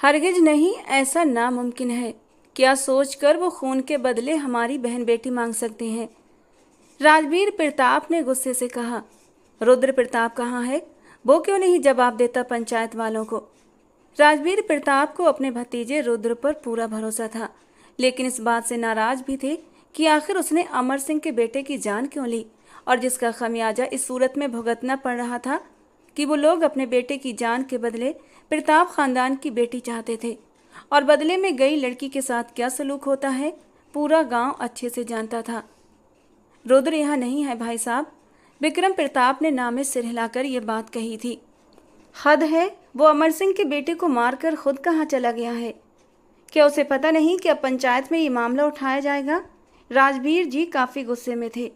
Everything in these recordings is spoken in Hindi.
हरगिज नहीं, ऐसा नामुमकिन है। क्या सोचकर वो खून के बदले हमारी बहन बेटी मांग सकते हैं? राजवीर प्रताप ने गुस्से से कहा। रुद्र प्रताप कहाँ है? वो क्यों नहीं जवाब देता पंचायत वालों को? राजवीर प्रताप को अपने भतीजे रुद्र पर पूरा भरोसा था, लेकिन इस बात से नाराज भी थे कि आखिर उसने अमर सिंह के बेटे की जान क्यों ली, और जिसका खमियाजा इस सूरत में भुगतना पड़ रहा था कि वो लोग अपने बेटे की जान के बदले प्रताप खानदान की बेटी चाहते थे। और बदले में गई लड़की के साथ क्या सलूक होता है, पूरा गांव अच्छे से जानता था। रुद्र यहाँ नहीं है भाई साहब, विक्रम प्रताप ने नामे सिर हिलाकर ये बात कही थी। हद है, वो अमर सिंह के बेटे को मारकर खुद कहाँ चला गया है? क्या उसे पता नहीं कि अब पंचायत में ये मामला उठाया जाएगा? राजवीर जी काफ़ी गुस्से में थे।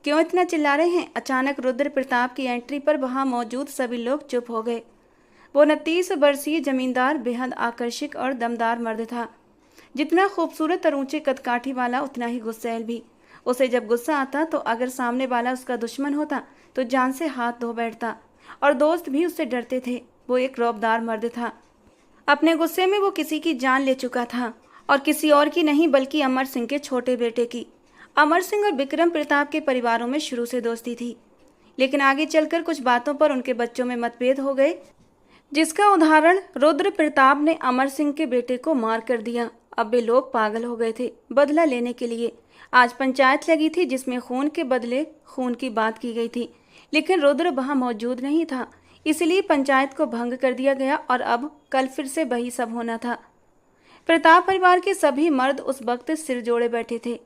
क्यों इतना चिल्ला रहे हैं? अचानक रुद्र प्रताप की एंट्री पर वहां मौजूद सभी लोग चुप हो गए। वो 29 वर्षीय जमींदार बेहद आकर्षक और दमदार मर्द था। जितना खूबसूरत और ऊंचे कदकाठी वाला, उतना ही गुस्सैल भी। उसे जब गुस्सा आता तो अगर सामने वाला उसका दुश्मन होता तो जान से हाथ धो बैठता, और दोस्त भी उससे डरते थे। वो एक रौबदार मर्द था। अपने गुस्से में वो किसी की जान ले चुका था, और किसी और की नहीं बल्कि अमर सिंह के छोटे बेटे की। अमर सिंह और विक्रम प्रताप के परिवारों में शुरू से दोस्ती थी, लेकिन आगे चलकर कुछ बातों पर उनके बच्चों में मतभेद हो गए, जिसका उदाहरण रुद्र प्रताप ने अमर सिंह के बेटे को मार कर दिया। अब वे लोग पागल हो गए थे बदला लेने के लिए। आज पंचायत लगी थी जिसमें खून के बदले खून की बात की गई थी, लेकिन रुद्र वहां मौजूद नहीं था, इसलिए पंचायत को भंग कर दिया गया और अब कल फिर से वही सब होना था। प्रताप परिवार के सभी मर्द उस वक्त सिर जोड़े बैठे थे।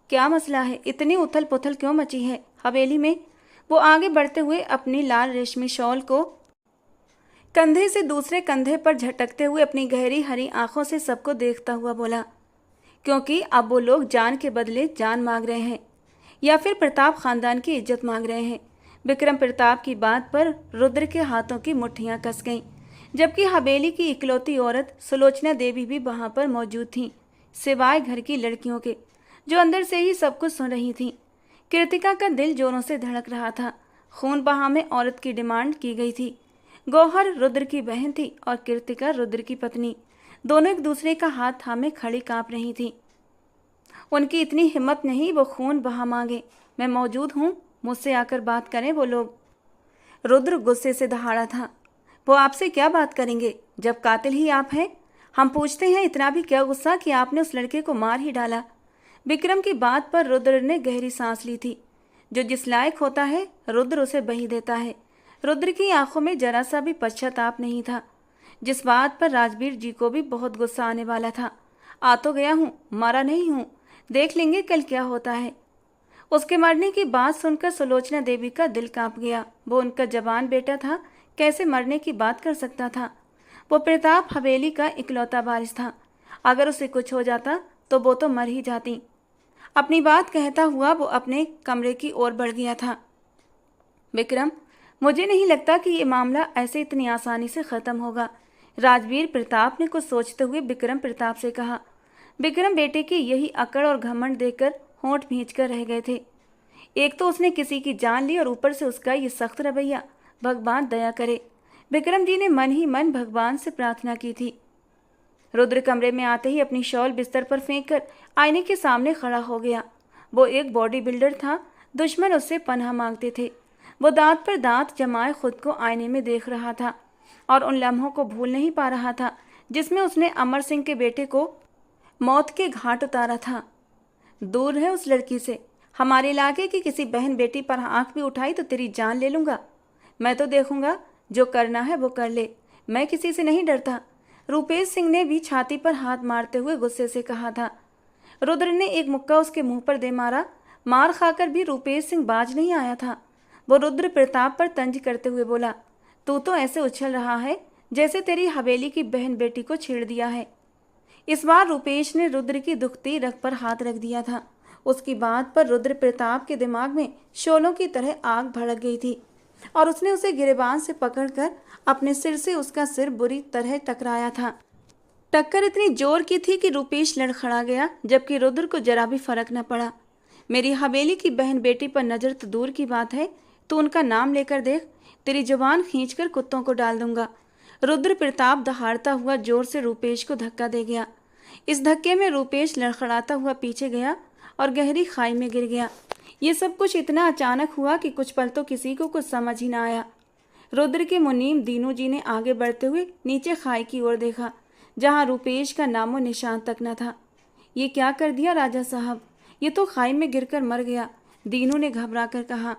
क्या मसला है? इतनी उथल पुथल क्यों मची है हवेली में? वो आगे बढ़ते हुए अपनी लाल रेशमी शॉल को कंधे से दूसरे कंधे पर झटकते हुए अपनी गहरी हरी आंखों से सबको देखता हुआ बोला, क्योंकि अब वो लोग जान के बदले जान मांग रहे हैं, या फिर प्रताप खानदान की इज्जत मांग रहे हैं। विक्रम प्रताप की बात पर रुद्र के हाथों की मुट्ठियां कस गईं, जबकि हवेली की इकलौती औरत सुलोचना देवी भी वहां पर मौजूद थीं, सिवाय घर की लड़कियों के, जो अंदर से ही सब कुछ सुन रही थीं। कृतिका का दिल जोरों से धड़क रहा था। खून बहा में औरत की डिमांड की गई थी। गौहर रुद्र की बहन थी और कृतिका रुद्र की पत्नी। दोनों एक दूसरे का हाथ थामे खड़ी कांप रही थी। उनकी इतनी हिम्मत नहीं वो खून बहा मांगे। मैं मौजूद हूँ, मुझसे आकर बात करें वो लोग। रुद्र गुस्से से दहाड़ा था। वो आपसे क्या बात करेंगे जब कातिल ही आप हैं? हम पूछते हैं, इतना भी क्या गुस्सा कि आपने उस लड़के को मार ही डाला? विक्रम की बात पर रुद्र ने गहरी सांस ली थी। जो जिस लायक होता है रुद्र उसे बही देता है। रुद्र की आंखों में जरा सा भी पश्चाताप नहीं था, जिस बात पर राजवीर जी को भी बहुत गुस्सा आने वाला था। आ तो गया हूँ, मारा नहीं हूँ, देख लेंगे कल क्या होता है। उसके मरने की बात सुनकर सुलोचना देवी का दिल कांप गया। वो उनका जवान बेटा था, कैसे मरने की बात कर सकता था? वो प्रताप हवेली का इकलौता वारिस था। अगर उसे कुछ हो जाता तो वो तो मर ही जाती। अपनी बात कहता हुआ वो अपने कमरे की ओर बढ़ गया था। विक्रम, मुझे नहीं लगता कि ये मामला ऐसे इतनी आसानी से ख़त्म होगा, राजवीर प्रताप ने कुछ सोचते हुए विक्रम प्रताप से कहा। विक्रम बेटे की यही अकड़ और घमंड देखकर होंठ भींच कर रह गए थे। एक तो उसने किसी की जान ली और ऊपर से उसका ये सख्त रवैया। भगवान दया करे। विक्रम जी ने मन ही मन भगवान से प्रार्थना की थी। रुद्र कमरे में आते ही अपनी शॉल बिस्तर पर फेंककर आईने के सामने खड़ा हो गया। वो एक बॉडी बिल्डर था, दुश्मन उससे पनाह मांगते थे। वो दांत पर दांत जमाए खुद को आईने में देख रहा था और उन लम्हों को भूल नहीं पा रहा था जिसमें उसने अमर सिंह के बेटे को मौत के घाट उतारा था। दूर है उस लड़की से। हमारे इलाके की किसी बहन बेटी पर आंख भी उठाई तो तेरी जान ले लूँगा। मैं तो देखूंगा, जो करना है वो कर ले, मैं किसी से नहीं डरता। रूपेश सिंह ने भी छाती पर हाथ मारते हुए गुस्से से कहा था। रुद्र ने एक मुक्का उसके मुंह पर दे मारा। मार खाकर भी रूपेश सिंह बाज नहीं आया था। वो रुद्र प्रताप पर तंज करते हुए बोला, तू तो ऐसे उछल रहा है जैसे तेरी हवेली की बहन बेटी को छेड़ दिया है। इस बार रूपेश ने रुद्र की दुखती रग पर हाथ रख दिया था। उसकी बात पर रुद्र प्रताप के दिमाग में शोलों की तरह आग भड़क गई थी और उसने उसे गिरेबान से पकड़कर अपने सिर से उसका सिर बुरी तरह टकराया था। टक्कर इतनी जोर की थी कि रूपेश लड़खड़ा गया, जबकि रुद्र को जरा भी फर्क न पड़ा। मेरी हवेली की बहन बेटी पर नजर तो दूर की बात है, तू उनका नाम लेकर देख, तेरी जुबान खींचकर कुत्तों को डाल दूंगा। रुद्र प्रताप दहाड़ता हुआ जोर से रूपेश को धक्का दे गया। इस धक्के में रूपेश लड़खड़ाता हुआ पीछे गया और गहरी खाई में गिर गया। ये सब कुछ इतना अचानक हुआ कि कुछ पल तो किसी को कुछ समझ ही ना आया। रुद्र के मुनीम दीनू जी ने आगे बढ़ते हुए नीचे खाई की ओर देखा, जहां रूपेश का नामो निशान तक न था। ये क्या कर दिया राजा साहब, ये तो खाई में गिरकर मर गया, दीनू ने घबरा कर कहा।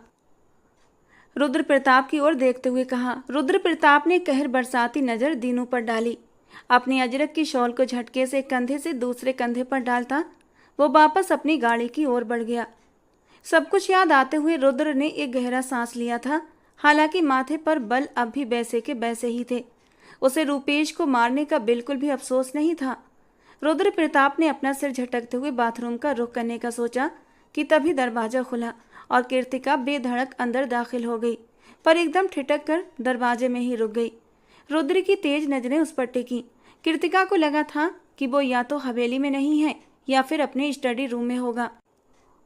रुद्र प्रताप की ओर देखते हुए कहा। रुद्र प्रताप ने कहर बरसाती नजर दीनू पर डाली। अपनी अजरक की शॉल को झटके से कंधे से दूसरे कंधे पर डालता वो वापस अपनी गाड़ी की ओर बढ़ गया। सब कुछ याद आते हुए रुद्र ने एक गहरा सांस लिया था। हालांकि माथे पर बल अब भी वैसे के वैसे ही थे। उसे रूपेश को मारने का बिल्कुल भी अफसोस नहीं था। रुद्र प्रताप ने अपना सिर झटकते हुए बाथरूम का रुख करने का सोचा कि तभी दरवाजा खुला और कीर्तिका बेधड़क अंदर दाखिल हो गई, पर एकदम ठिठक कर दरवाजे में ही रुक गई। रुद्र की तेज नजरें उस पर टिकी। कीर्तिका को लगा था कि वो या तो हवेली में नहीं है या फिर अपने स्टडी रूम में होगा।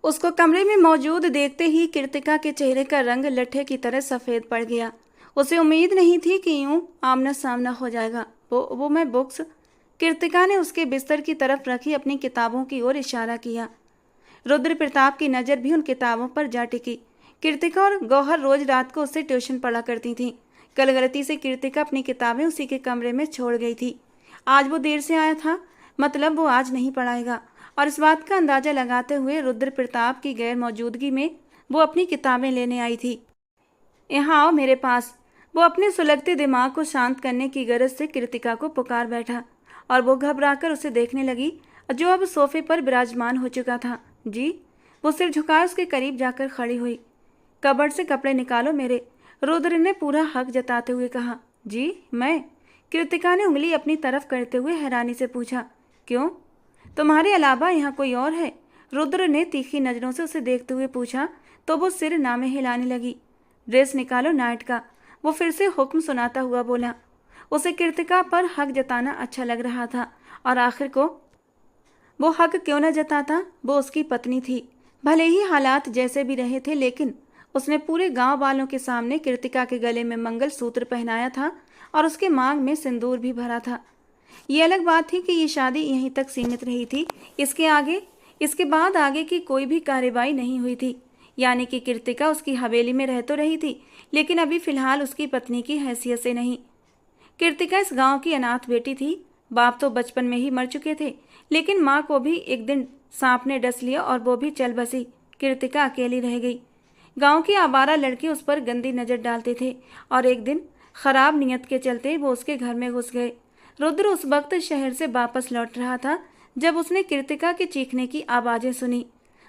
उसको कमरे में मौजूद देखते ही कीर्तिका के चेहरे का रंग लट्ठे की तरह सफ़ेद पड़ गया। उसे उम्मीद नहीं थी कि यूं आमना सामना हो जाएगा। वो मैं बुक्स। कीर्तिका ने उसके बिस्तर की तरफ रखी अपनी किताबों की ओर इशारा किया। रुद्र प्रताप की नज़र भी उन किताबों पर जा टिकी। कीर्तिका और गौहर रोज रात को उससे ट्यूशन पढ़ा करती थीं। कल गलती से कीर्तिका अपनी किताबें उसी के कमरे में छोड़ गई थी। आज वो देर से आया था, मतलब वो आज नहीं पढ़ाएगा। और इस बात का अंदाजा लगाते हुए रुद्र प्रताप की गैर मौजूदगी में वो अपनी किताबें लेने आई थी। यहाँ आओ मेरे पास। वो अपने सुलगते दिमाग को शांत करने की गरज से कीर्तिका को पुकार बैठा और वो घबराकर उसे देखने लगी, जो अब सोफे पर विराजमान हो चुका था। जी। वो सिर झुकाए उसके करीब जाकर खड़ी हुई। कबर्ड से कपड़े निकालो मेरे, रुद्र ने पूरा हक जताते हुए कहा। जी मैं? कीर्तिका ने उंगली अपनी तरफ करते हुए हैरानी से पूछा। क्यों, तुम्हारे अलावा यहाँ कोई और है? रुद्र ने तीखी नज़रों से उसे देखते हुए पूछा तो वो सिर नामे हिलाने लगी। ड्रेस निकालो नाइट का, वो फिर से हुक्म सुनाता हुआ बोला। उसे कीर्तिका पर हक जताना अच्छा लग रहा था और आखिर को वो हक क्यों न जताता, वो उसकी पत्नी थी। भले ही हालात जैसे भी रहे थे, लेकिन उसने पूरे गांव वालों के सामने कीर्तिका के गले में मंगल सूत्र पहनाया था और उसके मांग में सिंदूर भी भरा था। ये अलग बात थी कि ये शादी यहीं तक सीमित रही थी। इसके बाद आगे की कोई भी कार्रवाई नहीं हुई थी। यानी कि कीर्तिका उसकी हवेली में रह तो रही थी, लेकिन अभी फिलहाल उसकी पत्नी की हैसियत से नहीं। कीर्तिका इस गांव की अनाथ बेटी थी। बाप तो बचपन में ही मर चुके थे, लेकिन माँ को भी एक दिन सांप ने डस लिया और वो भी चल बसी। कीर्तिका अकेली रह गई। गांव के आवारा लड़के उस पर गंदी नज़र डालते थे और एक दिन खराब नियत के चलते वो उसके घर में घुस गए। रुद्र उस वक्त शहर से वापस लौट रहा था जब उसने कीर्तिका के चीखने की आवाज़ें सुनी।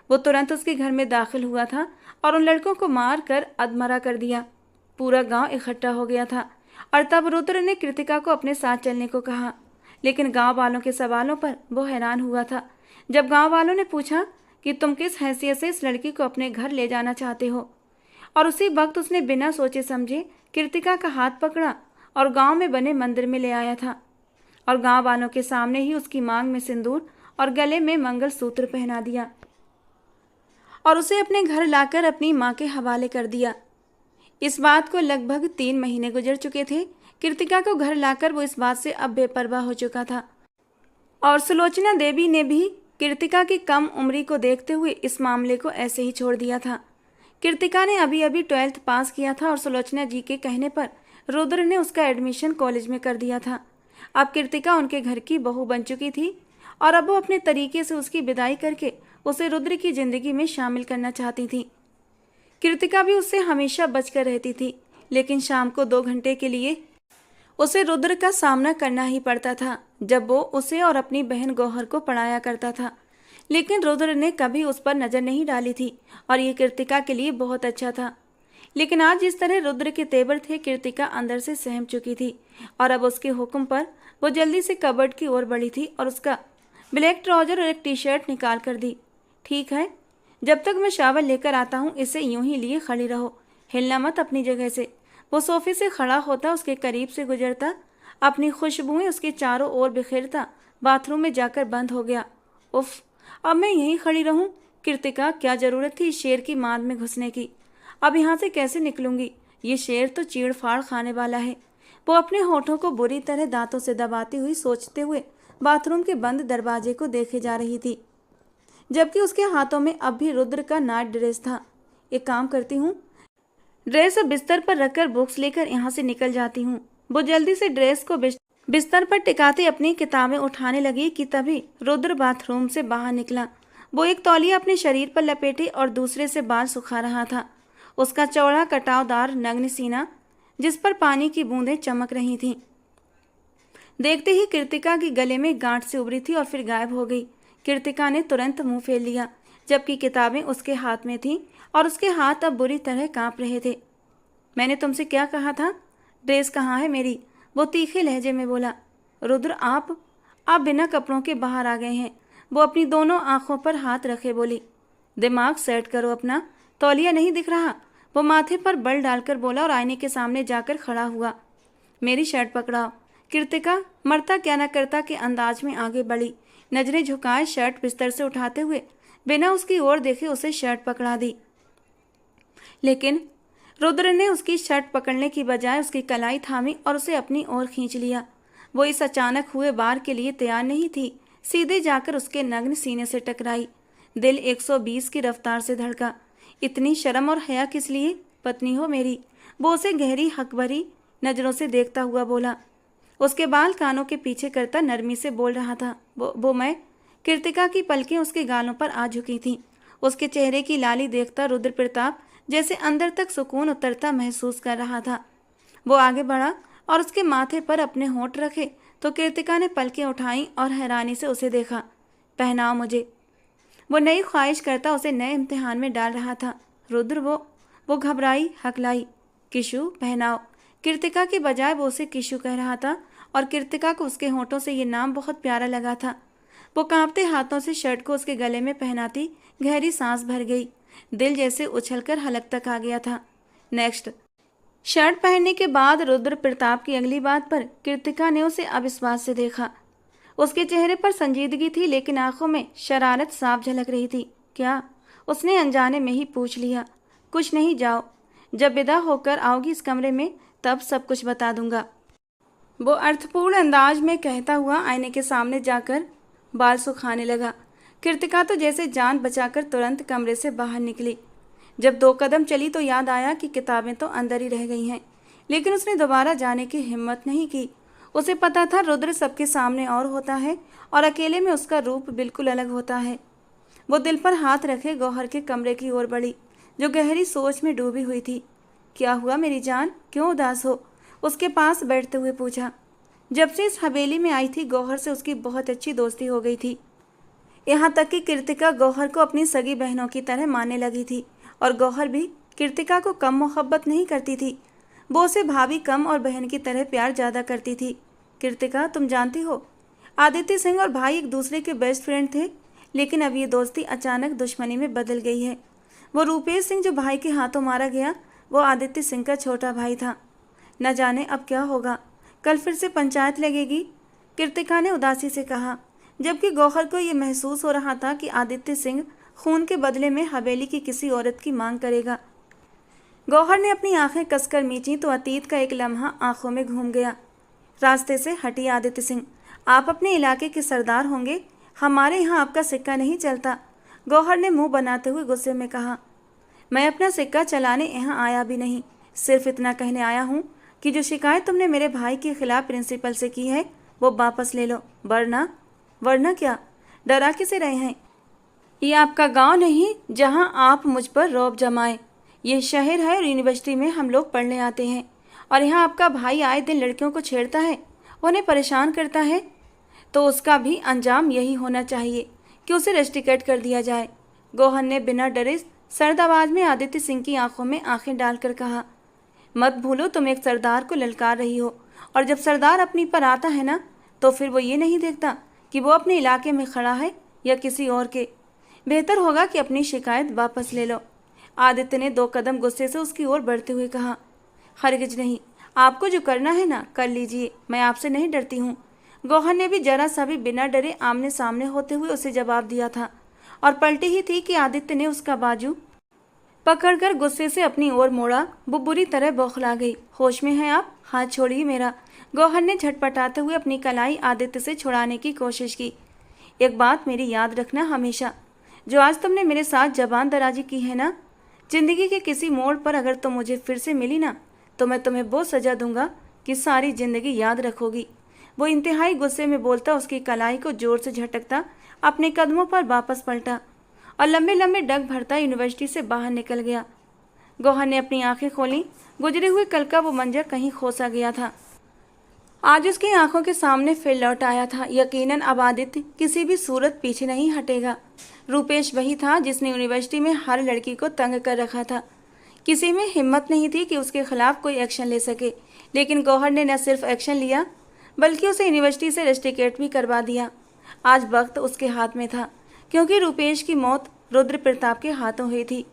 वो तुरंत उसके घर में दाखिल हुआ था और उन लड़कों को मार कर अधमरा कर दिया। पूरा गांव इकट्ठा हो गया था और तब रुद्र ने कीर्तिका को अपने साथ चलने को कहा, लेकिन गांव वालों के सवालों पर वो हैरान हुआ था। जब गांव वालों ने पूछा कि तुम किस हैसियत से इस लड़की को अपने घर ले जाना चाहते हो, और उसी वक्त उसने बिना सोचे समझे कीर्तिका का हाथ पकड़ा और गांव में बने मंदिर में ले आया था और गांव वालों के सामने ही उसकी मांग में सिंदूर और गले में मंगलसूत्र पहना दिया और उसे अपने घर लाकर अपनी माँ के हवाले कर दिया। इस बात को लगभग 3 महीने गुजर चुके थे। कीर्तिका को घर लाकर वो इस बात से अब बेपरवाह हो चुका था और सुलोचना देवी ने भी कीर्तिका की कम उम्री को देखते हुए इस मामले को ऐसे ही छोड़ दिया था। कीर्तिका ने अभी अभी 12th पास किया था और सुलोचना जी के कहने पर रुद्र ने उसका एडमिशन कॉलेज में कर दिया था। अब कीर्तिका उनके घर की बहू बन चुकी थी और अब वो अपने तरीके से उसकी विदाई करके उसे रुद्र की ज़िंदगी में शामिल करना चाहती थी। कीर्तिका भी उससे हमेशा बचकर रहती थी, लेकिन शाम को 2 घंटे के लिए उसे रुद्र का सामना करना ही पड़ता था, जब वो उसे और अपनी बहन गौहर को पढ़ाया करता था। लेकिन रुद्र ने कभी उस पर नज़र नहीं डाली थी और ये कीर्तिका के लिए बहुत अच्छा था। लेकिन आज जिस तरह रुद्र के तेवर थे, कीर्तिका अंदर से सहम चुकी थी और अब उसके हुक्म पर वो जल्दी से कबर्ड की ओर बढ़ी थी और उसका ब्लैक ट्राउजर और एक टी-शर्ट निकाल कर दी। ठीक है, जब तक मैं शावर लेकर आता हूँ इसे यूं ही लिए खड़ी रहो, हिलना मत अपनी जगह से। वो सोफे से खड़ा होता, उसके करीब से गुजरता, अपनी खुशबुएं उसके चारों ओर बिखेरता, बाथरूम में जाकर बंद हो गया। उफ, अब मैं यहीं खड़ी रहूं? कीर्तिका, क्या ज़रूरत थी इस शेर की मांद में घुसने की? अब यहाँ से कैसे निकलूंगी? ये शेर तो चीड़ फाड़ खाने वाला है। वो अपने होठों को बुरी तरह दांतों से दबाती हुई सोचते हुए बाथरूम के बंद दरवाजे को देखे जा रही थी, जबकि उसके हाथों में अब भी रुद्र का नाइट ड्रेस था। एक काम करती हूँ, ड्रेस बिस्तर पर रखकर बुक्स लेकर यहाँ से निकल जाती हूँ। वो जल्दी से ड्रेस को बिस्तर पर टिकाते अपनी किताबें उठाने लगी कि तभी रुद्र बाथरूम से बाहर निकला। वो एक तौलिया अपने शरीर पर लपेटे और दूसरे से बाल सुखा रहा था। उसका चौड़ा कटावदार नग्न सीना, जिस पर पानी की बूंदें चमक रही थीं, देखते ही कृतिका की गले में गांठ से उभरी थी और फिर गायब हो गई। कृतिका ने तुरंत मुंह फेर लिया, जबकि किताबें उसके हाथ में थीं और उसके हाथ अब बुरी तरह कांप रहे थे। मैंने तुमसे क्या कहा था? ड्रेस कहाँ है मेरी? वो तीखे लहजे में बोला। रुद्र, आप बिना कपड़ों के बाहर आ गए हैं। वो अपनी दोनों आंखों पर हाथ रखे बोली। दिमाग सेट करो अपना, तौलिया नहीं दिख रहा? वो माथे पर बल डालकर बोला और आईने के सामने जाकर खड़ा हुआ। मेरी शर्ट पकड़ाओ। कृतिका मरता क्या न करता के अंदाज में आगे बढ़ी, नजरें झुकाए शर्ट बिस्तर से उठाते हुए बिना उसकी ओर देखे उसे शर्ट पकड़ा दी। लेकिन रुद्र ने उसकी शर्ट पकड़ने की बजाय उसकी कलाई थामी और उसे अपनी ओर खींच लिया। वो इस अचानक हुए वार के लिए तैयार नहीं थी। सीधे जाकर उसके नग्न सीने से टकराई। दिल 120 की रफ्तार से धड़का। इतनी शर्म और हया किस लिए? पत्नी हो मेरी। वो उसे गहरी हकभरी नजरों से देखता हुआ बोला। उसके बाल कानों के पीछे करता नरमी से बोल रहा था। वो मैं। कृतिका की पलकें उसके गालों पर आ झुकी थीं। उसके चेहरे की लाली देखता रुद्र प्रताप जैसे अंदर तक सुकून उतरता महसूस कर रहा था। वो आगे बढ़ा और उसके माथे पर अपने होंठ रखे तो कृतिका ने पलकें उठाई और हैरानी से उसे देखा। पहनाओ मुझे। वो नई ख्वाहिश करता उसे नए इम्तिहान में डाल रहा था। रुद्र, वो घबराई, हकलाई। किशु, पहनाओ। कृतिका के बजाय वो उसे किशु कह रहा था और कृतिका को उसके होंठों से ये नाम बहुत प्यारा लगा था। वो कांपते हाथों से शर्ट को उसके गले में पहनाती गहरी सांस भर गई। दिल जैसे उछलकर हलक तक आ गया था। नेक्स्ट। शर्ट पहनने के बाद रुद्र प्रताप की अगली बात पर कृतिका ने उसे अविश्वास से देखा। उसके चेहरे पर संजीदगी थी, लेकिन आंखों में शरारत साफ झलक रही थी। क्या? उसने अनजाने में ही पूछ लिया। कुछ नहीं, जाओ। जब विदा होकर आओगी इस कमरे में तब सब कुछ बता दूंगा। वो अर्थपूर्ण अंदाज में कहता हुआ आईने के सामने जाकर बाल सुखाने लगा। कृतिका तो जैसे जान बचाकर तुरंत कमरे से बाहर निकली। जब 2 कदम चली तो याद आया कि किताबें तो अंदर ही रह गई हैं, लेकिन उसने दोबारा जाने की हिम्मत नहीं की। उसे पता था रुद्र सबके सामने और होता है और अकेले में उसका रूप बिल्कुल अलग होता है। वो दिल पर हाथ रखे गौहर के कमरे की ओर बढ़ी, जो गहरी सोच में डूबी हुई थी। क्या हुआ मेरी जान, क्यों उदास हो? उसके पास बैठते हुए पूछा। जब से इस हवेली में आई थी गौहर से उसकी बहुत अच्छी दोस्ती हो गई थी। यहाँ तक कि कृतिका गौहर को अपनी सगी बहनों की तरह मानने लगी थी और गौहर भी कृतिका को कम मोहब्बत नहीं करती थी। वो उसे भाभी कम और बहन की तरह प्यार ज़्यादा करती थी। कृतिका, तुम जानती हो, आदित्य सिंह और भाई एक दूसरे के बेस्ट फ्रेंड थे, लेकिन अब ये दोस्ती अचानक दुश्मनी में बदल गई है। वो रूपेश सिंह जो भाई के हाथों मारा गया, वो आदित्य सिंह का छोटा भाई था। न जाने अब क्या होगा, कल फिर से पंचायत लगेगी, कृतिका ने उदासी से कहा, जबकि गौहर को ये महसूस हो रहा था कि आदित्य सिंह खून के बदले में हवेली की किसी औरत की मांग करेगा। गौहर ने अपनी आंखें कसकर मींची तो अतीत का एक लम्हा आंखों में घूम गया। रास्ते से हटी आदित्य सिंह। आप अपने इलाके के सरदार होंगे, हमारे यहाँ आपका सिक्का नहीं चलता। गौहर ने मुंह बनाते हुए गुस्से में कहा। मैं अपना सिक्का चलाने यहाँ आया भी नहीं, सिर्फ इतना कहने आया हूँ कि जो शिकायत तुमने मेरे भाई के खिलाफ प्रिंसिपल से की है वो वापस ले लो, वरना क्या? डरा किसे रहे हैं? ये आपका गांव नहीं जहां आप मुझ पर रौब जमाएं। ये शहर है और यूनिवर्सिटी में हम लोग पढ़ने आते हैं, और यहाँ आपका भाई आए दिन लड़कियों को छेड़ता है, उन्हें परेशान करता है, तो उसका भी अंजाम यही होना चाहिए कि उसे रस्टिकेट कर दिया जाए। गौहर ने बिना डरे सर्द आवाज में आदित्य सिंह की आंखों में आंखें डालकर कहा। मत भूलो तुम एक सरदार को ललकार रही हो, और जब सरदार अपनी पर आता है ना, तो फिर वो ये नहीं देखता कि वो अपने इलाके में खड़ा है या किसी और के। बेहतर होगा कि अपनी शिकायत वापस ले लो। आदित्य ने 2 कदम गुस्से से उसकी ओर बढ़ते हुए कहा। हरगिज नहीं, आपको जो करना है ना कर लीजिए, मैं आपसे नहीं डरती हूँ। गौहर ने भी जरा सा भी बिना डरे आमने सामने होते हुए उसे जवाब दिया था, और पलटी ही थी कि आदित्य ने उसका बाजू पकड़कर गुस्से से अपनी ओर मोड़ा। वो बुरी तरह बौखला गई। होश में हैं आप? हाथ छोड़िए मेरा। गौहर ने झटपटाते हुए अपनी कलाई आदित्य से छुड़ाने की कोशिश की। एक बात मेरी याद रखना हमेशा, जो आज तुमने मेरे साथ जबान दराजी की है ना, जिंदगी के किसी मोड़ पर अगर तुम मुझे फिर से मिली ना, तो मैं तुम्हें वो सजा दूंगा कि सारी जिंदगी याद रखोगी। वो इंतहाई गुस्से में बोलता उसकी कलाई को जोर से झटकता अपने कदमों पर वापस पलटा और लंबे लंबे डग भरता यूनिवर्सिटी से बाहर निकल गया। गौहर ने अपनी आंखें खोली। गुजरे हुए कल का वो मंजर कहीं खो सा गया था, आज उसकी आंखों के सामने फिर लौट आया था। यकीनन अब आदित्य किसी भी सूरत पीछे नहीं हटेगा। रूपेश वही था जिसने यूनिवर्सिटी में हर लड़की को तंग कर रखा था। किसी में हिम्मत नहीं थी कि उसके खिलाफ कोई एक्शन ले सके, लेकिन गौहर ने न सिर्फ एक्शन लिया बल्कि उसे यूनिवर्सिटी से रस्टिकेट भी करवा दिया। आज वक्त उसके हाथ में था, क्योंकि रूपेश की मौत रुद्र प्रताप के हाथों हुई थी।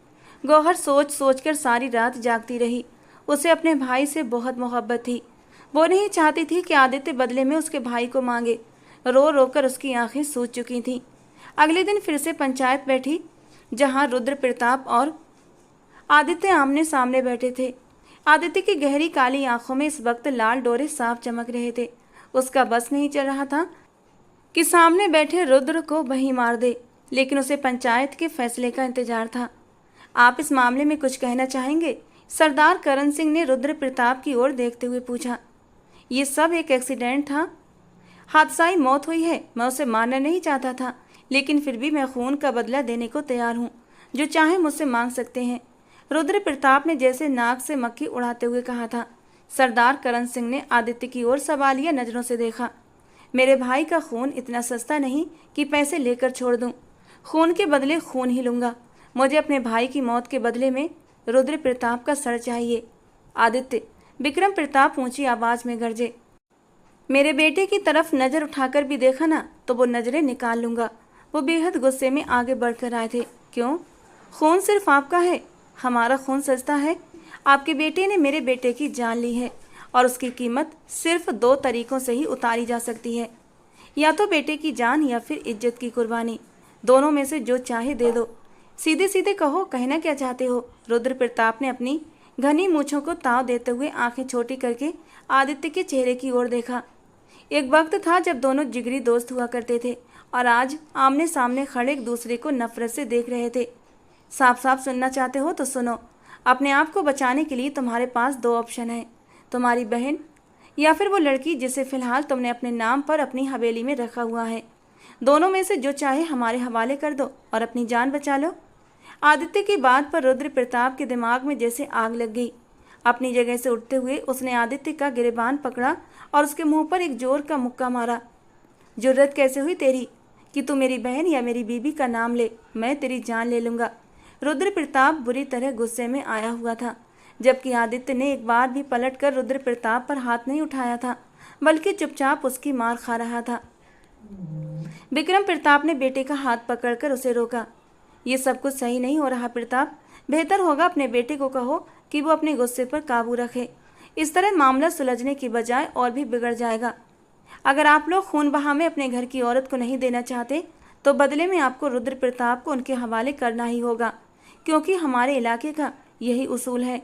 गौहर सोच सोच कर सारी रात जागती रही। उसे अपने भाई से बहुत मोहब्बत थी। वो नहीं चाहती थी कि आदित्य बदले में उसके भाई को मांगे। रो रो कर उसकी आंखें सूज चुकी थीं। अगले दिन फिर से पंचायत बैठी, जहां रुद्र प्रताप और आदित्य आमने सामने बैठे थे। आदित्य की गहरी काली आंखों में इस वक्त लाल डोरे साफ चमक रहे थे। उसका बस नहीं चल रहा था कि सामने बैठे रुद्र को वहीं मार दे, लेकिन उसे पंचायत के फैसले का इंतजार था। आप इस मामले में कुछ कहना चाहेंगे? सरदार करण सिंह ने रुद्र प्रताप की ओर देखते हुए पूछा। ये सब एक एक्सीडेंट था, हादसाई मौत हुई है। मैं उसे मारना नहीं चाहता था, लेकिन फिर भी मैं खून का बदला देने को तैयार हूँ। जो चाहे मुझसे मांग सकते हैं। रुद्र प्रताप ने जैसे नाक से मक्खी उड़ाते हुए कहा था। सरदार करण सिंह ने आदित्य की ओर सवालिया नजरों से देखा। मेरे भाई का खून इतना सस्ता नहीं कि पैसे लेकर छोड़ दूं। खून के बदले खून ही लूंगा। मुझे अपने भाई की मौत के बदले में रुद्र प्रताप का सर चाहिए। आदित्य, विक्रम प्रताप ऊंची आवाज में गरजे। मेरे बेटे की तरफ नजर उठाकर भी देखा ना तो वो नजरें निकाल लूंगा। वो बेहद गुस्से में आगे बढ़कर आए थे। क्यों? खून सिर्फ आपका है, हमारा खून सस्ता है। आपके बेटे ने मेरे बेटे की जान ली है और उसकी कीमत सिर्फ 2 तरीकों से ही उतारी जा सकती है, या तो बेटे की जान या फिर इज्जत की कुर्बानी। दोनों में से जो चाहे दे दो। सीधे सीधे कहो, कहना क्या चाहते हो? रुद्र प्रताप ने अपनी घनी मूंछों को ताव देते हुए आंखें छोटी करके आदित्य के चेहरे की ओर देखा। एक वक्त था जब दोनों जिगरी दोस्त हुआ करते थे और आज आमने सामने खड़े एक दूसरे को नफरत से देख रहे थे। साफ साफ सुनना चाहते हो तो सुनो। अपने आप को बचाने के लिए तुम्हारे पास 2 ऑप्शन है, तुम्हारी बहन या फिर वो लड़की जिसे फिलहाल तुमने अपने नाम पर अपनी हवेली में रखा हुआ है। दोनों में से जो चाहे हमारे हवाले कर दो और अपनी जान बचा लो। आदित्य की बात पर रुद्र प्रताप के दिमाग में जैसे आग लग गई। अपनी जगह से उठते हुए उसने आदित्य का गिरेबान पकड़ा और उसके मुंह पर एक जोर का मुक्का मारा। जुर्रत कैसे हुई तेरी कि तू मेरी बहन या मेरी बीबी का नाम ले? मैं तेरी जान ले लूंगा। रुद्र प्रताप बुरी तरह गुस्से में आया हुआ था, जबकि आदित्य ने एक बार भी पलटकर रुद्र प्रताप पर हाथ नहीं उठाया था, बल्कि चुपचाप उसकी मार खा रहा था। विक्रम प्रताप ने बेटे का हाथ पकड़कर उसे रोका। ये सब कुछ सही नहीं हो रहा प्रताप। बेहतर होगा अपने बेटे को कहो कि वो अपने गुस्से पर काबू रखे। इस तरह मामला सुलझने की बजाय और भी बिगड़ जाएगा। अगर आप लोग खून बहा में अपने घर की औरत को नहीं देना चाहते तो बदले में आपको रुद्र प्रताप को उनके हवाले करना ही होगा, क्योंकि हमारे इलाके का यही उसूल है,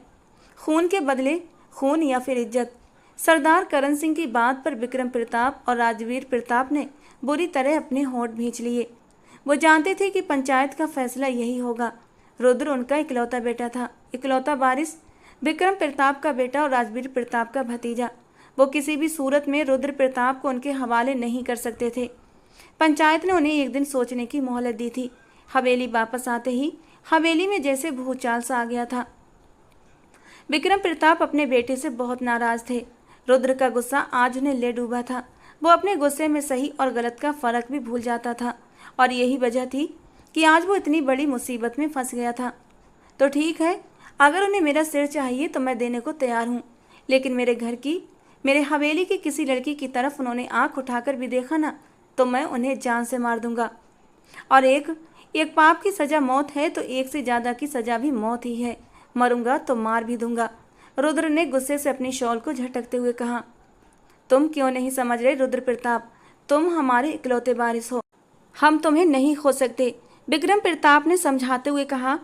खून के बदले खून या फिर इज्जत। सरदार करण सिंह की बात पर विक्रम प्रताप और राजवीर प्रताप ने बुरी तरह अपने होंठ भींच लिए। वो जानते थे कि पंचायत का फैसला यही होगा। रुद्र उनका इकलौता बेटा था, इकलौता वारिस, विक्रम प्रताप का बेटा और राजवीर प्रताप का भतीजा। वो किसी भी सूरत में रुद्र प्रताप को उनके हवाले नहीं कर सकते थे। पंचायत ने उन्हें एक दिन सोचने की मोहलत दी थी। हवेली वापस आते ही हवेली में जैसे भूचाल सा आ गया था। विक्रम प्रताप अपने बेटे से बहुत नाराज थे। रुद्र का गुस्सा आज उन्हें ले डूबा था। वो अपने गुस्से में सही और गलत का फर्क भी भूल जाता था, और यही वजह थी कि आज वो इतनी बड़ी मुसीबत में फंस गया था। तो ठीक है, अगर उन्हें मेरा सिर चाहिए तो मैं देने को तैयार हूँ, लेकिन मेरे घर की, मेरे हवेली की किसी लड़की की तरफ उन्होंने आंख उठाकर भी देखा ना तो मैं उन्हें जान से मार दूंगा। और एक पाप की सजा मौत है तो एक से ज़्यादा की सजा भी मौत ही है। मरूंगा तो मार भी दूंगा। रुद्र ने गुस्से से अपनी शॉल को झटकते हुए कहा। तुम क्यों नहीं समझ रहे रुद्र प्रताप? तुम हमारे इकलौते वारिस हो, हम तुम्हें नहीं खो सकते। विक्रम प्रताप ने समझाते हुए कहा।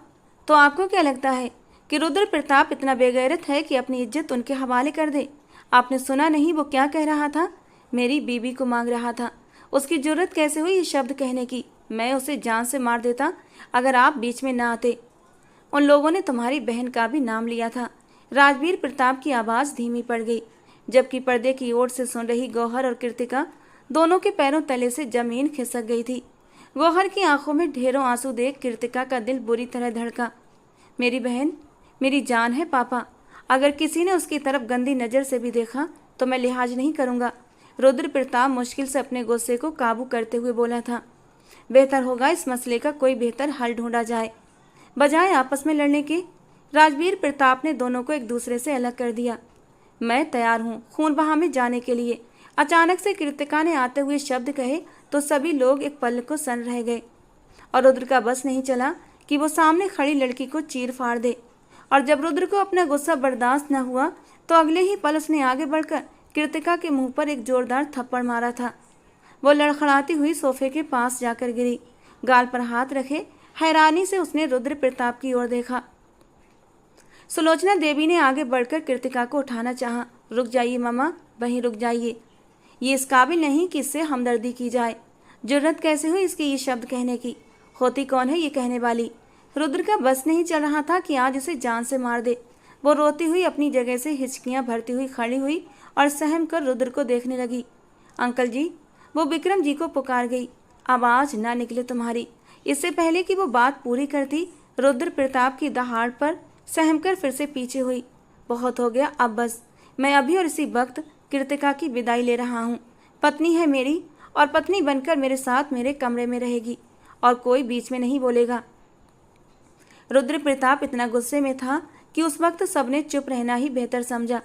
तो आपको क्या लगता है कि रुद्र प्रताप इतना बेगैरत है कि अपनी इज्जत उनके हवाले कर दे? आपने सुना नहीं वो क्या कह रहा था? मेरी बीबी को मांग रहा था। उसकी जरूरत कैसे हुई ये शब्द कहने की? मैं उसे जान से मार देता अगर आप बीच में ना आते। उन लोगों ने तुम्हारी बहन का भी नाम लिया था। राजवीर प्रताप की आवाज़ धीमी पड़ गई, जबकि पर्दे की ओर से सुन रही गौहर और कृतिका दोनों के पैरों तले से जमीन खिसक गई थी। गौहर की आंखों में ढेरों आंसू देख कृतिका का दिल बुरी तरह धड़का। मेरी बहन मेरी जान है पापा, अगर किसी ने उसकी तरफ गंदी नज़र से भी देखा तो मैं लिहाज नहीं करूँगा। रुद्र प्रताप मुश्किल से अपने गुस्से को काबू करते हुए बोला था। बेहतर होगा इस मसले का कोई बेहतर हल ढूंढा जाए, बजाय आपस में लड़ने के। राजवीर प्रताप ने दोनों को एक दूसरे से अलग कर दिया। मैं तैयार हूँ खून बहा में जाने के लिए। अचानक से कृतिका ने आते हुए शब्द कहे तो सभी लोग एक पल को सन रह गए, और रुद्र का बस नहीं चला कि वो सामने खड़ी लड़की को चीर फाड़ दे। और जब रुद्र को अपना गुस्सा बर्दाश्त न हुआ तो अगले ही पल उसने आगे बढ़कर कृतिका के मुंह पर एक जोरदार थप्पड़ मारा था। वो लड़खड़ाती हुई सोफे के पास जाकर गिरी। गाल पर हाथ रखे हैरानी से उसने रुद्र प्रताप की ओर देखा। सुलोचना देवी ने आगे बढ़कर कृतिका को उठाना चाहा। रुक जाइए मामा, वहीं रुक जाइए। ये इस काबिल नहीं कि इससे हमदर्दी की जाए। जुर्रत कैसे हुई इसकी ये शब्द कहने की? होती कौन है ये कहने वाली? रुद्र का बस नहीं चल रहा था कि आज उसे जान से मार दे। वो रोती हुई अपनी जगह से हिचकियां भरती हुई खड़ी हुई और सहम कर रुद्र को देखने लगी। अंकल जी, वो विक्रम जी को पुकार गई। आवाज़ ना निकले तुम्हारी। इससे पहले कि वो बात पूरी करती, रुद्र प्रताप की दहाड़ पर सहमकर फिर से पीछे हुई। बहुत हो गया, अब बस। मैं अभी और इसी वक्त कृतिका की विदाई ले रहा हूँ। पत्नी है मेरी, और पत्नी बनकर मेरे साथ मेरे कमरे में रहेगी, और कोई बीच में नहीं बोलेगा। रुद्र प्रताप इतना गुस्से में था कि उस वक्त सबने चुप रहना ही बेहतर समझा।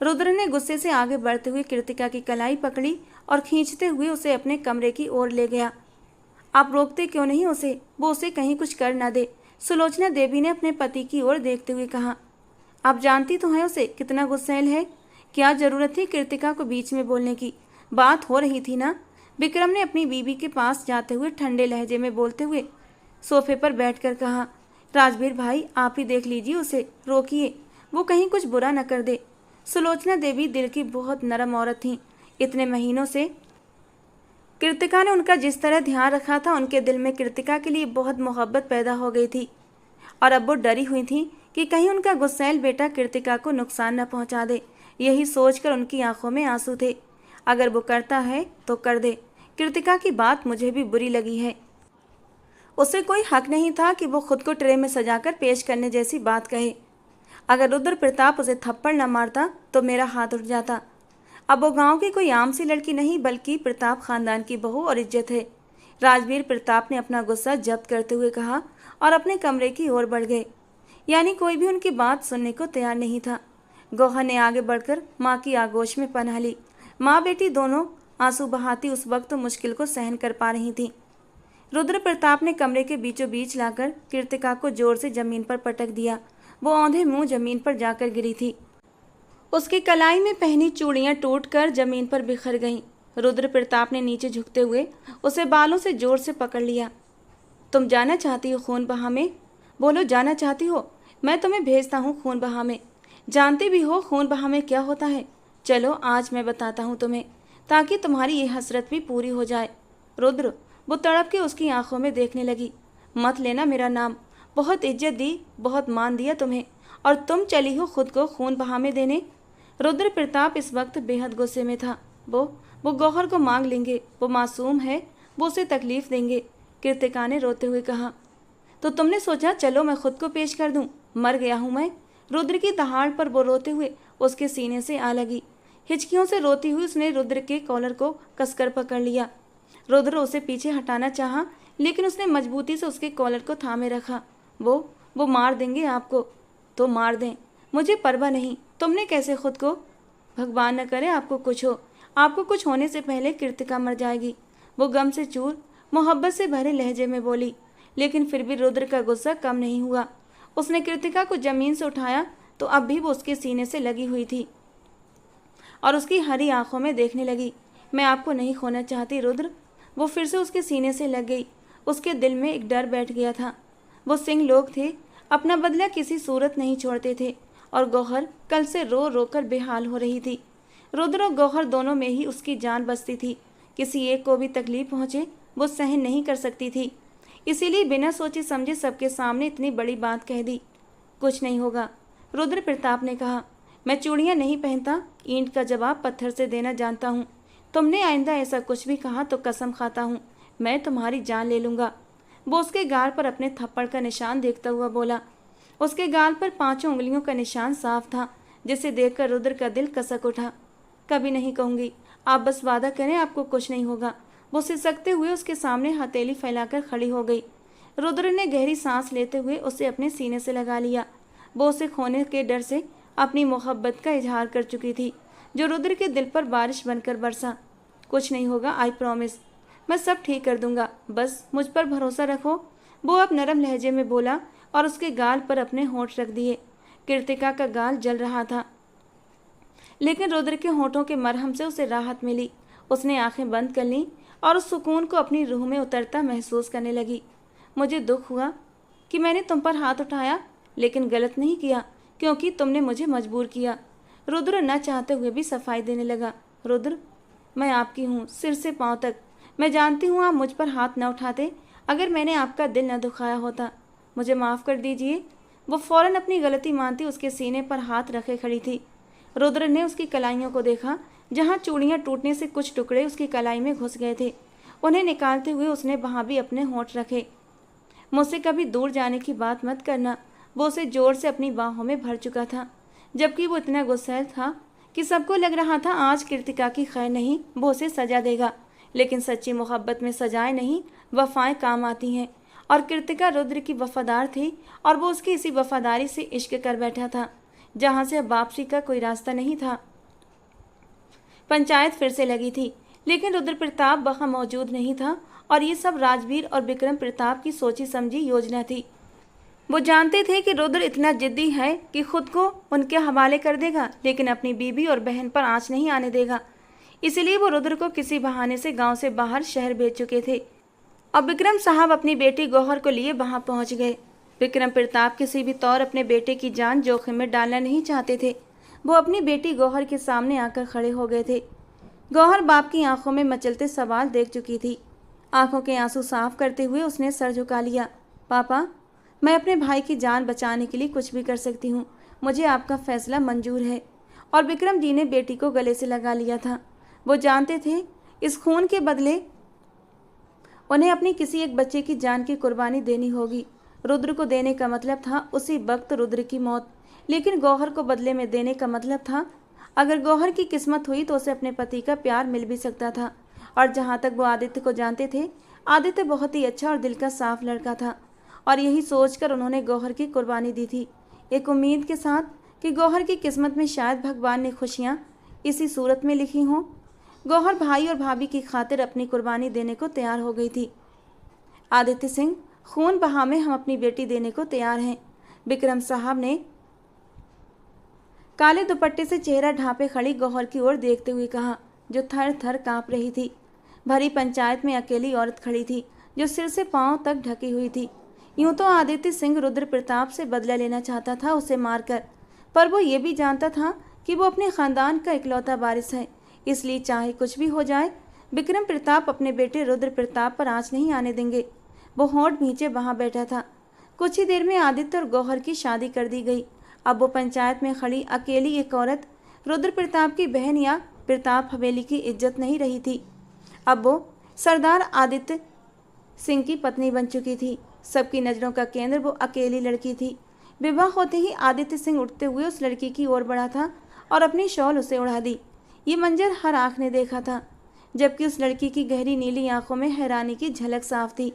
रुद्र ने गुस्से से आगे बढ़ते हुए कृतिका की कलाई पकड़ी और खींचते हुए उसे अपने कमरे की ओर ले गया। आप रोकते क्यों नहीं उसे? वो उसे कहीं कुछ कर न दे। सुलोचना देवी ने अपने पति की ओर देखते हुए कहा। आप जानती तो हैं उसे कितना गुस्सैल है। क्या जरूरत थी कृतिका को बीच में बोलने की? बात हो रही थी ना। विक्रम ने अपनी बीवी के पास जाते हुए ठंडे लहजे में बोलते हुए सोफे पर बैठकर कहा। राजवीर भाई, आप ही देख लीजिए उसे, रोकिए, वो कहीं कुछ बुरा न कर दे। सुलोचना देवी दिल की बहुत नरम औरत थीं। इतने महीनों से कृतिका ने उनका जिस तरह ध्यान रखा था, उनके दिल में कृतिका के लिए बहुत मोहब्बत पैदा हो गई थी। और अब वो डरी हुई थी कि कहीं उनका गुस्सैल बेटा कृतिका को नुकसान न पहुंचा दे। यही सोचकर उनकी आंखों में आंसू थे। अगर वो करता है तो कर दे। कृतिका की बात मुझे भी बुरी लगी है। उसे कोई हक नहीं था कि वो खुद को ट्रे में सजाकर पेश करने जैसी बात कहे। अगर रुद्र प्रताप उसे थप्पड़ न मारता तो मेरा हाथ उठ जाता। अब वो गांव की कोई आम सी लड़की नहीं, बल्कि प्रताप खानदान की बहू और इज्जत है। राजवीर प्रताप ने अपना गुस्सा जब्त करते हुए कहा और अपने कमरे की ओर बढ़ गए। यानी कोई भी उनकी बात सुनने को तैयार नहीं था। गौहर ने आगे बढ़कर माँ की आगोश में पनाह ली। माँ बेटी दोनों आंसू बहाती उस वक्त मुश्किल को सहन कर पा रही थीं। रुद्र प्रताप ने कमरे के बीचों बीच लाकर कृतिका को जोर से जमीन पर पटक दिया। वो औंधे मुंह जमीन पर जाकर गिरी थी। उसकी कलाई में पहनी चूड़ियां टूटकर जमीन पर बिखर गईं। रुद्र प्रताप ने नीचे झुकते हुए उसे बालों से जोर से पकड़ लिया। तुम जाना चाहती हो खून बहा में? बोलो, जाना चाहती हो? मैं तुम्हें भेजता हूँ खून बहा में। जानते भी हो खून बहा में क्या होता है? चलो आज मैं बताता हूँ तुम्हें, ताकि तुम्हारी ये हसरत भी पूरी हो जाए। रुद्र, वो तड़प के उसकी आंखों में देखने लगी। मत लेना मेरा नाम। बहुत इज्जत दी, बहुत मान दिया तुम्हें, और तुम चली हो खुद को खून बहा में देने। रुद्र प्रताप इस वक्त बेहद गुस्से में था। वो गौहर को मांग लेंगे। वो मासूम है, वो उसे तकलीफ देंगे। कृतिका ने रोते हुए कहा। तो तुमने सोचा चलो मैं खुद को पेश कर दूं? मर गया हूं मैं। रुद्र की दहाड़ पर वो रोते हुए उसके सीने से आ लगी। हिचकियों से रोती हुई उसने रुद्र के कॉलर को कसकर पकड़ लिया। रुद्र उसे पीछे हटाना चाहा, लेकिन उसने मजबूती से उसके कॉलर को थामे रखा। वो मार देंगे आपको। तो मार दें, मुझे परवाह नहीं। तुमने कैसे खुद को? भगवान न करे आपको कुछ हो। आपको कुछ होने से पहले कृतिका मर जाएगी। वो गम से चूर मोहब्बत से भरे लहजे में बोली। लेकिन फिर भी रुद्र का गुस्सा कम नहीं हुआ। उसने कृतिका को जमीन से उठाया तो अब भी वो उसके सीने से लगी हुई थी और उसकी हरी आंखों में देखने लगी। मैं आपको नहीं खोना चाहती रुद्र। वो फिर से उसके सीने से लग गई। उसके दिल में एक डर बैठ गया था। वो सिंह लोग थे, अपना बदला किसी सूरत नहीं छोड़ते थे और गौहर कल से रो रो कर बेहाल हो रही थी। रुद्र और गौहर दोनों में ही उसकी जान बसती थी। किसी एक को भी तकलीफ पहुंचे वो सहन नहीं कर सकती थी, इसीलिए बिना सोचे समझे सबके सामने इतनी बड़ी बात कह दी। कुछ नहीं होगा, रुद्र प्रताप ने कहा। मैं चूड़ियाँ नहीं पहनता, ईंट का जवाब पत्थर से देना जानता हूँ। तुमने आइंदा ऐसा कुछ भी कहा तो कसम खाता हूँ मैं तुम्हारी जान ले लूँगा। वो उसके गाल पर अपने थप्पड़ का निशान देखता हुआ बोला। उसके गाल पर 5 उंगलियों का निशान साफ था, जिसे देखकर रुद्र का दिल कसक उठा। कभी नहीं कहूँगी, आप बस वादा करें आपको कुछ नहीं होगा। वो सिसकते हुए उसके सामने हथेली फैलाकर खड़ी हो गई। रुद्र ने गहरी सांस लेते हुए उसे अपने सीने से लगा लिया। वो उसे खोने के डर से अपनी मोहब्बत का इजहार कर चुकी थी, जो रुद्र के दिल पर बारिश बनकर बरसा। कुछ नहीं होगा, आई प्रॉमिस, मैं सब ठीक कर दूंगा, बस मुझ पर भरोसा रखो। वो अब नरम लहजे में बोला और उसके गाल पर अपने होंठ रख दिए। कृतिका का गाल जल रहा था, लेकिन रुद्र के होंठों के मरहम से उसे राहत मिली। उसने आंखें बंद कर लीं और उस सुकून को अपनी रूह में उतरता महसूस करने लगी। मुझे दुख हुआ कि मैंने तुम पर हाथ उठाया, लेकिन गलत नहीं किया, क्योंकि तुमने मुझे मजबूर किया। रुद्र न चाहते हुए भी सफाई देने लगा। रुद्र, मैं आपकी हूँ सिर से पांव तक। मैं जानती हूँ आप मुझ पर हाथ न उठाते अगर मैंने आपका दिल न दुखाया होता। मुझे माफ़ कर दीजिए। वो फौरन अपनी गलती मानती उसके सीने पर हाथ रखे खड़ी थी। रुद्र ने उसकी कलाइयों को देखा, जहाँ चूड़ियाँ टूटने से कुछ टुकड़े उसकी कलाई में घुस गए थे। उन्हें निकालते हुए उसने वहाँ भी अपने होंठ रखे। मुझसे कभी दूर जाने की बात मत करना। वो उसे जोर से अपनी बाहों में भर चुका था, जबकि वो इतना गुस्सैल था कि सबको लग रहा था आज कृतिका की खैर नहीं, वो उसे सजा देगा। लेकिन सच्ची मोहब्बत में सजाएं नहीं, वफाएं काम आती हैं, और कृतिका रुद्र की वफादार थी और वो उसकी इसी वफादारी से इश्क कर बैठा था, जहाँ से अब वापसी का कोई रास्ता नहीं था। पंचायत फिर से लगी थी, लेकिन रुद्र प्रताप वहाँ मौजूद नहीं था और ये सब राजवीर और विक्रम प्रताप की सोची समझी योजना थी। वो जानते थे कि रुद्र इतना जिद्दी है कि खुद को उनके हवाले कर देगा, लेकिन अपनी बीबी और बहन पर आंच नहीं आने देगा। इसीलिए वो रुद्र को किसी बहाने से गांव से बाहर शहर भेज चुके थे। अब विक्रम साहब अपनी बेटी गौहर को लिए वहां पहुंच गए। विक्रम प्रताप किसी भी तौर अपने बेटे की जान जोखिम में डालना नहीं चाहते थे। वो अपनी बेटी गौहर के सामने आकर खड़े हो गए थे। गौहर बाप की आंखों में मचलते सवाल देख चुकी थी। आंखों के आंसू साफ करते हुए उसने सर झुका लिया। पापा, मैं अपने भाई की जान बचाने के लिए कुछ भी कर सकती हूँ। मुझे आपका फैसला मंजूर है। और विक्रम जी ने बेटी को गले से लगा लिया था। वो जानते थे इस खून के बदले उन्हें अपनी किसी एक बच्चे की जान की कुर्बानी देनी होगी। रुद्र को देने का मतलब था उसी वक्त रुद्र की मौत, लेकिन गौहर को बदले में देने का मतलब था अगर गौहर की किस्मत हुई तो उसे अपने पति का प्यार मिल भी सकता था। और जहाँ तक वो आदित्य को जानते थे, आदित्य बहुत ही अच्छा और दिल का साफ लड़का था, और यही सोचकर उन्होंने गौहर की कुर्बानी दी थी, एक उम्मीद के साथ कि गौहर की किस्मत में शायद भगवान ने खुशियाँ इसी सूरत में लिखी हों। गौहर भाई और भाभी की खातिर अपनी कुर्बानी देने को तैयार हो गई थी। आदित्य सिंह, खून बहा में हम अपनी बेटी देने को तैयार हैं, विक्रम साहब ने काले दुपट्टे से चेहरा ढांपे खड़ी गौहर की ओर देखते हुए कहा, जो थर थर कांप रही थी। भरी पंचायत में अकेली औरत खड़ी थी, जो सिर से पांव तक ढकी हुई थी। यूं तो आदित्य सिंह रुद्र प्रताप से बदला लेना चाहता था उसे मारकर, पर वो ये भी जानता था कि वो अपने खानदान का इकलौता वारिस है, इसलिए चाहे कुछ भी हो जाए विक्रम प्रताप अपने बेटे रुद्र प्रताप पर आंच नहीं आने देंगे। वो होंठ भींचे वहां बैठा था। कुछ ही देर में आदित्य और गौहर की शादी कर दी गई। अब वो पंचायत में खड़ी अकेली एक औरत रुद्र प्रताप की बहन या प्रताप हवेली की इज्जत नहीं रही थी। अब वो सरदार आदित्य सिंह की पत्नी बन चुकी थी। सबकी नज़रों का केंद्र वो अकेली लड़की थी। विवाह होते ही आदित्य सिंह उठते हुए उस लड़की की ओर बढ़ा था और अपनी शॉल उसे उड़ा दी। ये मंजर हर आँख ने देखा था, जबकि उस लड़की की गहरी नीली आंखों में हैरानी की झलक साफ थी।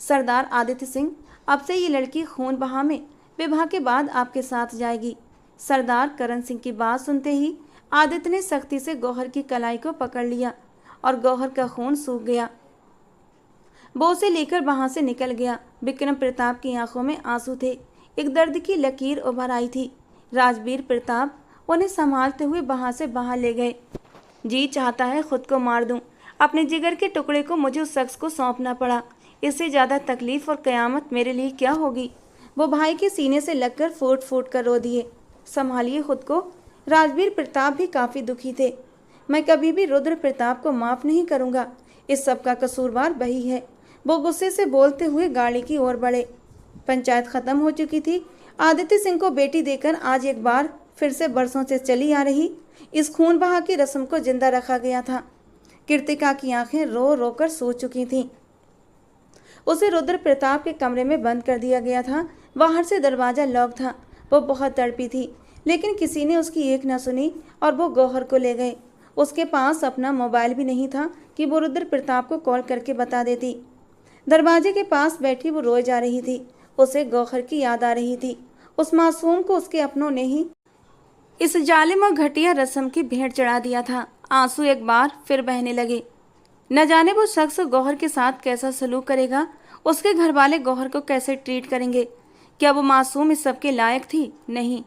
सरदार आदित्य सिंह, अब से ये लड़की खून बहा में विवाह के बाद आपके साथ जाएगी। सरदार करण सिंह की बात सुनते ही आदित्य ने सख्ती से गौहर की कलाई को पकड़ लिया और गौहर का खून सूख गया। वो उसे लेकर वहां से निकल गया। विक्रम प्रताप की आंखों में आंसू थे, एक दर्द की लकीर उभर आई थी। राजवीर प्रताप उन्हें संभालते हुए वहां से बाहर ले गए। जी चाहता है खुद को मार दूं। अपने जिगर के टुकड़े को मुझे उस शख्स को सौंपना पड़ा। इससे ज़्यादा तकलीफ और क़यामत मेरे लिए क्या होगी। वो भाई के सीने से लगकर फूट फूट कर रो दिए। संभालिए खुद को। राजवीर प्रताप भी काफ़ी दुखी थे। मैं कभी भी रुद्र प्रताप को माफ़ नहीं करूँगा। इस सब का कसूरवार वही है। वो गुस्से से बोलते हुए गाड़ी की ओर बढ़े। पंचायत खत्म हो चुकी थी। आदित्य सिंह को बेटी देकर आज एक बार फिर से बरसों से चली आ रही इस खून बहा की रस्म को जिंदा रखा गया था। कृतिका की आंखें रो रो कर सो चुकी थीं। उसे रुद्र प्रताप के कमरे में बंद कर दिया गया था। बाहर से दरवाज़ा लॉक था। वो बहुत तड़पी थी, लेकिन किसी ने उसकी एक न सुनी और वो गौहर को ले गए। उसके पास अपना मोबाइल भी नहीं था कि वो रुद्र प्रताप को कॉल करके बता देती। दरवाजे के पास बैठी वो रोए जा रही थी। उसे गौहर की याद आ रही थी। उस मासूम को उसके अपनों ने ही इस जालिम और घटिया रस्म की भेंट चढ़ा दिया था। आंसू एक बार फिर बहने लगे। न जाने वो शख्स गौहर के साथ कैसा सलूक करेगा। उसके घर वाले गौहर को कैसे ट्रीट करेंगे। क्या वो मासूम इस सब के लायक थी? नहीं,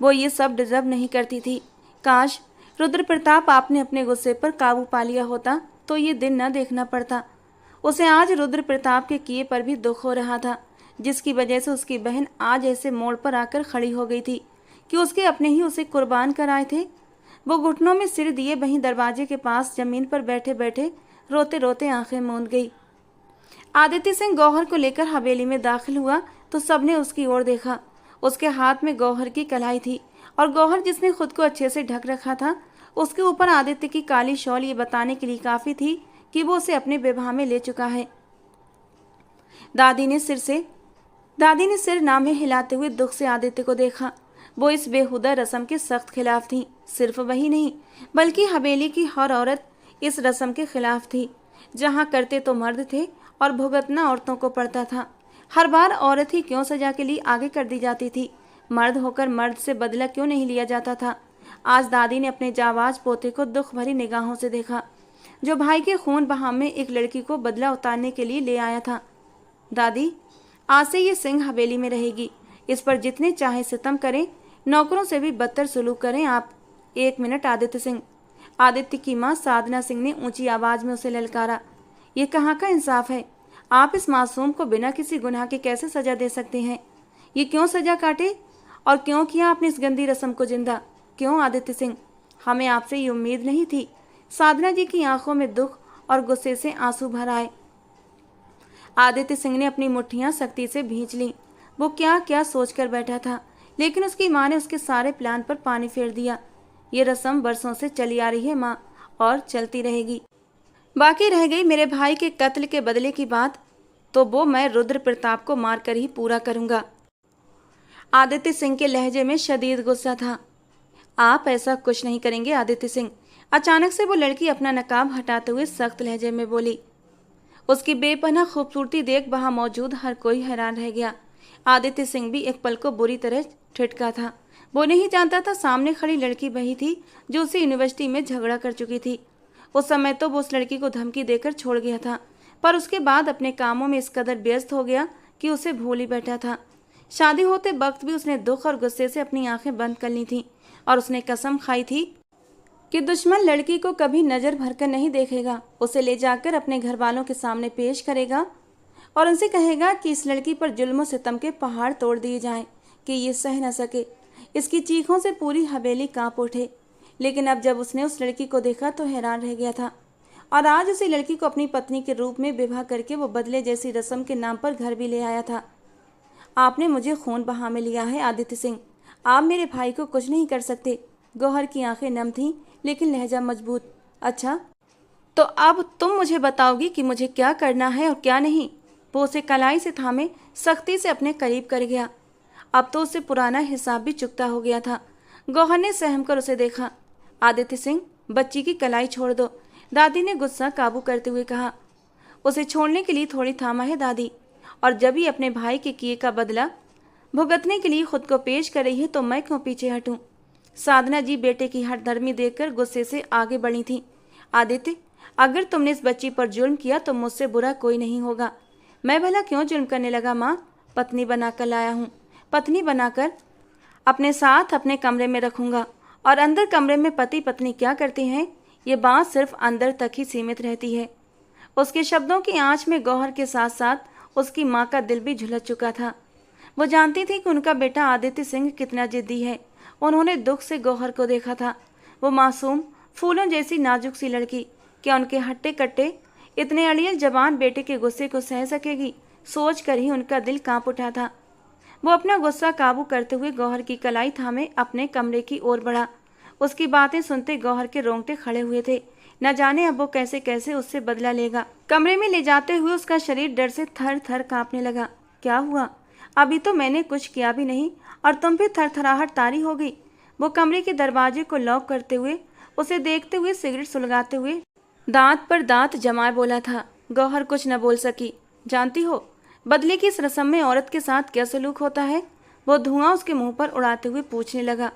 वो ये सब डिजर्व नहीं करती थी। काश रुद्र प्रताप आपने अपने गुस्से पर काबू पा लिया होता तो ये दिन न देखना पड़ता। उसे आज रुद्र प्रताप के किए पर भी दुख हो रहा था, जिसकी वजह से उसकी बहन आज ऐसे मोड़ पर आकर खड़ी हो गई थी कि उसके अपने ही उसे कुर्बान कराए थे। वो घुटनों में सिर दिए वहीं दरवाजे के पास जमीन पर बैठे बैठे रोते रोते आंखें मूंद गई। आदित्य सिंह गौहर को लेकर हवेली में दाखिल हुआ तो सबने उसकी ओर देखा। उसके हाथ में गौहर की कलाई थी और गौहर जिसने खुद को अच्छे से ढक रखा था, उसके ऊपर आदित्य की काली शॉल ये बताने के लिए काफ़ी थी कि वो उसे अपने विवाह में ले चुका है। दादी ने सिर नामे हिलाते हुए दुख से आदित्य को देखा। वो इस बेहुदा रस्म के सख्त खिलाफ थी। सिर्फ वही नहीं, बल्कि हवेली की हर औरत इस रस्म के खिलाफ थी। जहाँ करते तो मर्द थे और भुगतना औरतों को पड़ता था। हर बार औरत ही क्यों सजा के लिए आगे कर दी जाती थी? मर्द होकर मर्द से बदला क्यों नहीं लिया जाता था? आज दादी ने अपने जाबाज पोते को दुख भरी निगाहों से देखा, जो भाई के खून बहा में एक लड़की को बदला उतारने के लिए ले आया था। दादी, आज से ये सिंह हवेली में रहेगी। इस पर जितने चाहे सितम करें, नौकरों से भी बदतर सलूक करें आप। 1 मिनट आदित्य सिंह। आदित्य की माँ साधना सिंह ने ऊंची आवाज में उसे ललकारा। ये कहाँ का इंसाफ है? आप इस मासूम को बिना किसी गुनाह के कैसे सजा दे सकते हैं? ये क्यों सजा काटे और क्यों किया आपने इस गंदी रस्म को जिंदा? क्यों आदित्य सिंह? हमें आपसे ये उम्मीद नहीं थी। साधना जी की आंखों में दुख और गुस्से से आंसू भर आए। आदित्य सिंह ने अपनी मुट्ठियां सख्ती से भींच लीं। वो क्या क्या सोच कर बैठा था, लेकिन उसकी माँ ने उसके सारे प्लान पर पानी फेर दिया। ये रस्म बरसों से चली आ रही है माँ, और चलती रहेगी। बाकी रह गई मेरे भाई के कत्ल के बदले की बात, तो वो मैं रुद्र प्रताप को मारकर ही पूरा करूँगा। आदित्य सिंह के लहजे में शदीद गुस्सा था। आप ऐसा कुछ नहीं करेंगे आदित्य सिंह। अचानक से वो लड़की अपना नकाब हटाते हुए सख्त लहजे में बोली। उसकी बेपनाह खूबसूरती देख वहां मौजूद हर कोई हैरान रह गया। आदित्य सिंह भी एक पल को बुरी तरह ठिठका था। वो नहीं जानता था सामने खड़ी लड़की वही थी जो उसे यूनिवर्सिटी में झगड़ा कर चुकी थी। उस समय तो वो उस लड़की को धमकी देकर छोड़ गया था, पर उसके बाद अपने कामों में इस कदर व्यस्त हो गया कि उसे भूल ही बैठा था। शादी होते वक्त भी उसने दुख और गुस्से से अपनी आंखें बंद कर ली थीं और उसने कसम खाई थी कि दुश्मन लड़की को कभी नज़र भरकर नहीं देखेगा। उसे ले जाकर अपने घर वालों के सामने पेश करेगा और उनसे कहेगा कि इस लड़की पर जुल्म सितम के पहाड़ तोड़ दिए जाएं कि ये सह न सके। इसकी चीखों से पूरी हवेली कांप उठे। लेकिन अब जब उसने उस लड़की को देखा तो हैरान रह गया था, और आज उसी लड़की को अपनी पत्नी के रूप में विवाह करके वो बदले जैसी रस्म के नाम पर घर भी ले आया था। आपने मुझे खून बहा में लिया है आदित्य सिंह। आप मेरे भाई को कुछ नहीं कर सकते। गौहर की आंखें नम थीं, लेकिन लहजा मजबूत। अच्छा, तो अब तुम मुझे बताओगी कि मुझे क्या करना है और क्या नहीं? वो उसे कलाई से थामे सख्ती से अपने करीब कर गया। अब तो उसे पुराना हिसाब भी चुकता हो गया था। गौहर ने सहम कर उसे देखा। आदित्य सिंह, बच्ची की कलाई छोड़ दो, दादी ने गुस्सा काबू करते हुए कहा। उसे छोड़ने के लिए थोड़ी थामा है दादी, और जब ही अपने भाई के किए का बदला भुगतने के लिए खुद को पेश कर रही है तो मैं क्यों पीछे हटूं? साधना जी बेटे की हठधर्मी देखकर गुस्से से आगे बढ़ी थी। आदित्य, अगर तुमने इस बच्ची पर जुल्म किया तो मुझसे बुरा कोई नहीं होगा। मैं भला क्यों जुल्म करने लगा माँ? पत्नी बनाकर लाया हूँ। पत्नी बनाकर अपने साथ अपने कमरे में रखूँगा, और अंदर कमरे में पति पत्नी क्या करते हैं ये बात सिर्फ अंदर तक ही सीमित रहती है। उसके शब्दों की आंच में गौहर के साथ साथ उसकी माँ का दिल भी झुलस चुका था। वो जानती थी कि उनका बेटा आदित्य सिंह कितना जिद्दी है। उन्होंने दुख से गौहर को देखा था। वो मासूम फूलों जैसी नाजुक सी लड़की क्या उनके हट्टे कट्टे इतने अड़ियल जवान बेटे के गुस्से को सह सकेगी? सोच कर ही उनका दिल कांप उठा था। वो अपना गुस्सा काबू करते हुए गौहर की कलाई थामे अपने कमरे की ओर बढ़ा। उसकी बातें सुनते गौहर के रोंगटे खड़े हुए थे। न जाने अब वो कैसे कैसे उससे बदला लेगा। कमरे में ले जाते हुए उसका शरीर डर से थर थर कांपने लगा। क्या हुआ? अभी तो मैंने कुछ किया भी नहीं और तुम भी थरथराहट तारी हो गई। वो कमरे के दरवाजे को लॉक करते हुए उसे देखते हुए सिगरेट सुलगाते हुए दांत पर दांत जमाए बोला था। गौहर कुछ न बोल सकी। जानती हो बदले की इस रस्म में औरत के साथ क्या सलूक होता है? वो धुआं उसके मुंह पर उड़ाते हुए पूछने लगा।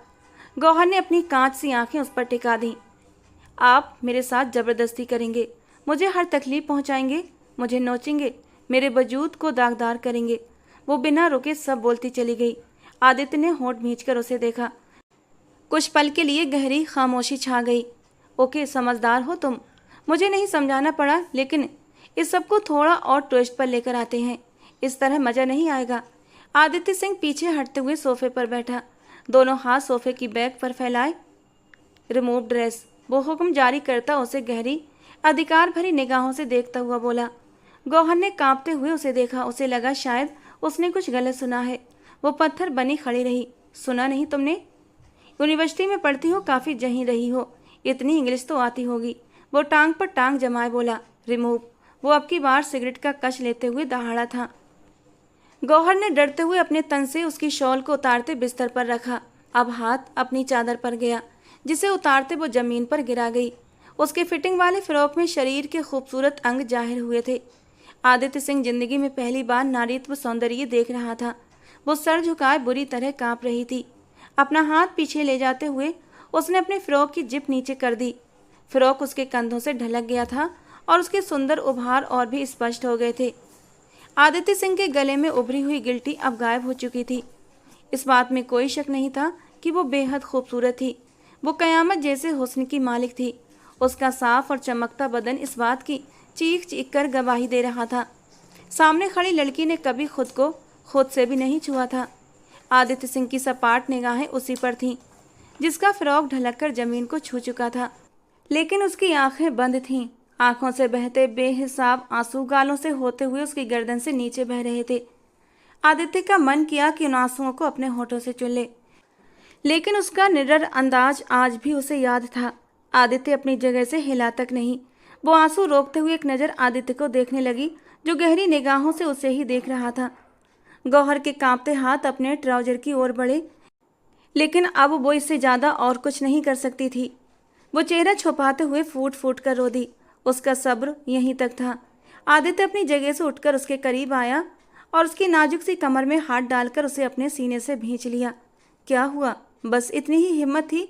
गौहर ने अपनी कांच सी आंखें उस पर टिका दी। आप मेरे साथ जबरदस्ती करेंगे, मुझे हर तकलीफ पहुंचाएंगे, मुझे नोचेंगे, मेरे वजूद को दागदार करेंगे। वो बिना रुके सब बोलती चली गई। आदित्य ने होंठ भींचकर उसे देखा। कुछ पल के लिए गहरी खामोशी छा गई। ओके, समझदार हो तुम। मुझे नहीं समझाना पड़ा, लेकिन इस सब को थोड़ा और ट्विस्ट पर लेकर आते हैं। इस तरह मजा नहीं आएगा। आदित्य सिंह पीछे हटते हुए सोफे पर बैठा, दोनों हाथ सोफे की बैक पर फैलाए। रिमूव ड्रेस, वो हुक्म जारी करता उसे गहरी अधिकार भरी निगाहों से देखता हुआ बोला। गौहर ने कांपते हुए उसे देखा। उसे लगा शायद उसने कुछ गलत सुना है। वो पत्थर बनी खड़ी रही। सुना नहीं तुमने? यूनिवर्सिटी में पढ़ती हो, काफ़ी जहीं रही हो, इतनी इंग्लिश तो आती होगी। वो टांग पर टांग जमाए बोला। रिमूव। वो अब की बार सिगरेट का कश लेते हुए दहाड़ा था। गौहर ने डरते हुए अपने तन से उसकी शॉल को उतारते बिस्तर पर रखा। अब हाथ अपनी चादर पर गया, जिसे उतारते वो जमीन पर गिरा गई। उसके फिटिंग वाले फ्रॉक में शरीर के खूबसूरत अंग जाहिर हुए थे। आदित्य सिंह जिंदगी में पहली बार नारीत्व सौंदर्य देख रहा था। वो सर झुकाए बुरी तरह कांप रही थी। अपना हाथ पीछे ले जाते हुए उसने अपने फ्रॉक की जिप नीचे कर दी। फ्रॉक उसके कंधों से ढलक गया था और उसके सुंदर उभार और भी स्पष्ट हो गए थे। आदित्य सिंह के गले में उभरी हुई गिल्टी अब गायब हो चुकी थी। इस बात में कोई शक नहीं था कि वो बेहद खूबसूरत थी। वो कयामत जैसे हुस्न की मालिक थी। उसका साफ और चमकता बदन इस बात की चीख चीख कर गवाही दे रहा था। सामने खड़ी लड़की ने कभी खुद को खुद से भी नहीं छुआ था। आदित्य सिंह की सपाट निगाहें उसी पर थीं, जिसका फ्रॉक ढलककर जमीन को छू चुका था, लेकिन उसकी आंखें बंद थीं। आंखों से बहते बेहिसाब आंसू गालों से होते हुए उसकी गर्दन से नीचे बह रहे थे। आदित्य का मन किया कि उन आंसुओं को अपने होठों से चुन ले, लेकिन उसका निडर अंदाज आज भी उसे याद था। आदित्य अपनी जगह से हिला तक नहीं। वो आंसू रोकते हुए एक नज़र आदित्य को देखने लगी, जो गहरी निगाहों से उसे ही देख रहा था। गौहर के कांपते हाथ अपने ट्राउजर की ओर बढ़े, लेकिन अब वो इससे ज़्यादा और कुछ नहीं कर सकती थी। वो चेहरा छुपाते हुए फूट फूट कर रो दी। उसका सब्र यहीं तक था। आदित्य अपनी जगह से उठकर उसके करीब आया और उसकी नाजुक सी कमर में हाथ डालकर उसे अपने सीने से भींच लिया। क्या हुआ? बस इतनी ही हिम्मत थी।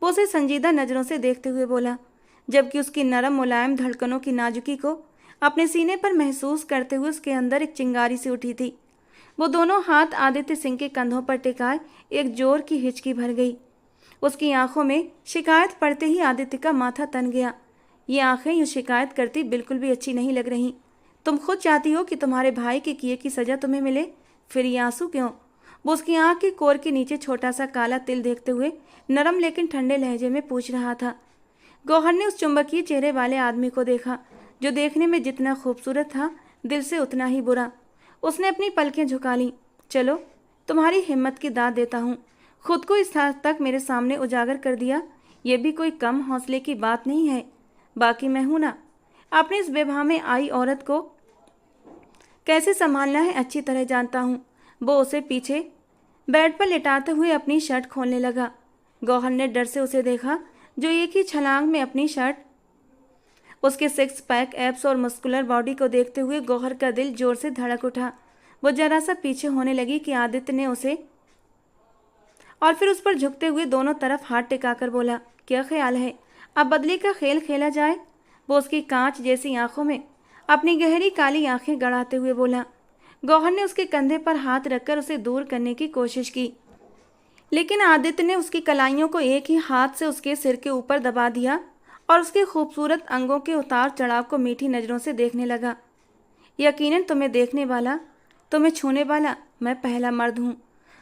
वो उसे संजीदा नज़रों से देखते हुए बोला, जबकि उसकी नरम मुलायम धड़कनों की नाजुकी को अपने सीने पर महसूस करते हुए उसके अंदर एक चिंगारी सी उठी थी। वो दोनों हाथ आदित्य सिंह के कंधों पर टिकाए एक जोर की हिचकी भर गई। उसकी आंखों में शिकायत पड़ते ही आदित्य का माथा तन गया। ये आंखें यूँ शिकायत करती बिल्कुल भी अच्छी नहीं लग रही। तुम खुद चाहती हो कि तुम्हारे भाई के किए की सज़ा तुम्हें मिले, फिर ये आंसू क्यों? वो उसकी आंख की कोर के नीचे छोटा सा काला तिल देखते हुए नरम लेकिन ठंडे लहजे में पूछ रहा था। गौहर ने उस चुंबकीय चेहरे वाले आदमी को देखा, जो देखने में जितना खूबसूरत था, दिल से उतना ही बुरा। उसने अपनी पलकें झुका लीं। चलो, तुम्हारी हिम्मत की दाद देता हूँ। खुद को इस हद तक मेरे सामने उजागर कर दिया, ये भी कोई कम हौसले की बात नहीं है। बाकी मैं हूं ना, अपनी इस बेभा में आई औरत को कैसे संभालना है अच्छी तरह जानता हूँ। वो उसे पीछे बेड पर लेटाते हुए अपनी शर्ट खोलने लगा। गौहर ने डर से उसे देखा, जो एक ही छलांग में अपनी शर्ट, उसके सिक्स पैक एब्स और मस्कुलर बॉडी को देखते हुए गौहर का दिल जोर से धड़क उठा। वो जरा सा पीछे होने लगी कि आदित्य ने उसे और फिर उस पर झुकते हुए दोनों तरफ हाथ टिकाकर बोला, क्या ख्याल है, अब बदले का खेल खेला जाए? वो उसकी कांच जैसी आंखों में अपनी गहरी काली आंखें गड़ाते हुए बोला। गौहर ने उसके कंधे पर हाथ रखकर उसे दूर करने की कोशिश की, लेकिन आदित्य ने उसकी कलाइयों को एक ही हाथ से उसके सिर के ऊपर दबा दिया और उसके खूबसूरत अंगों के उतार चढ़ाव को मीठी नज़रों से देखने लगा। यकीनन तुम्हें देखने वाला, तुम्हें छूने वाला मैं पहला मर्द हूँ।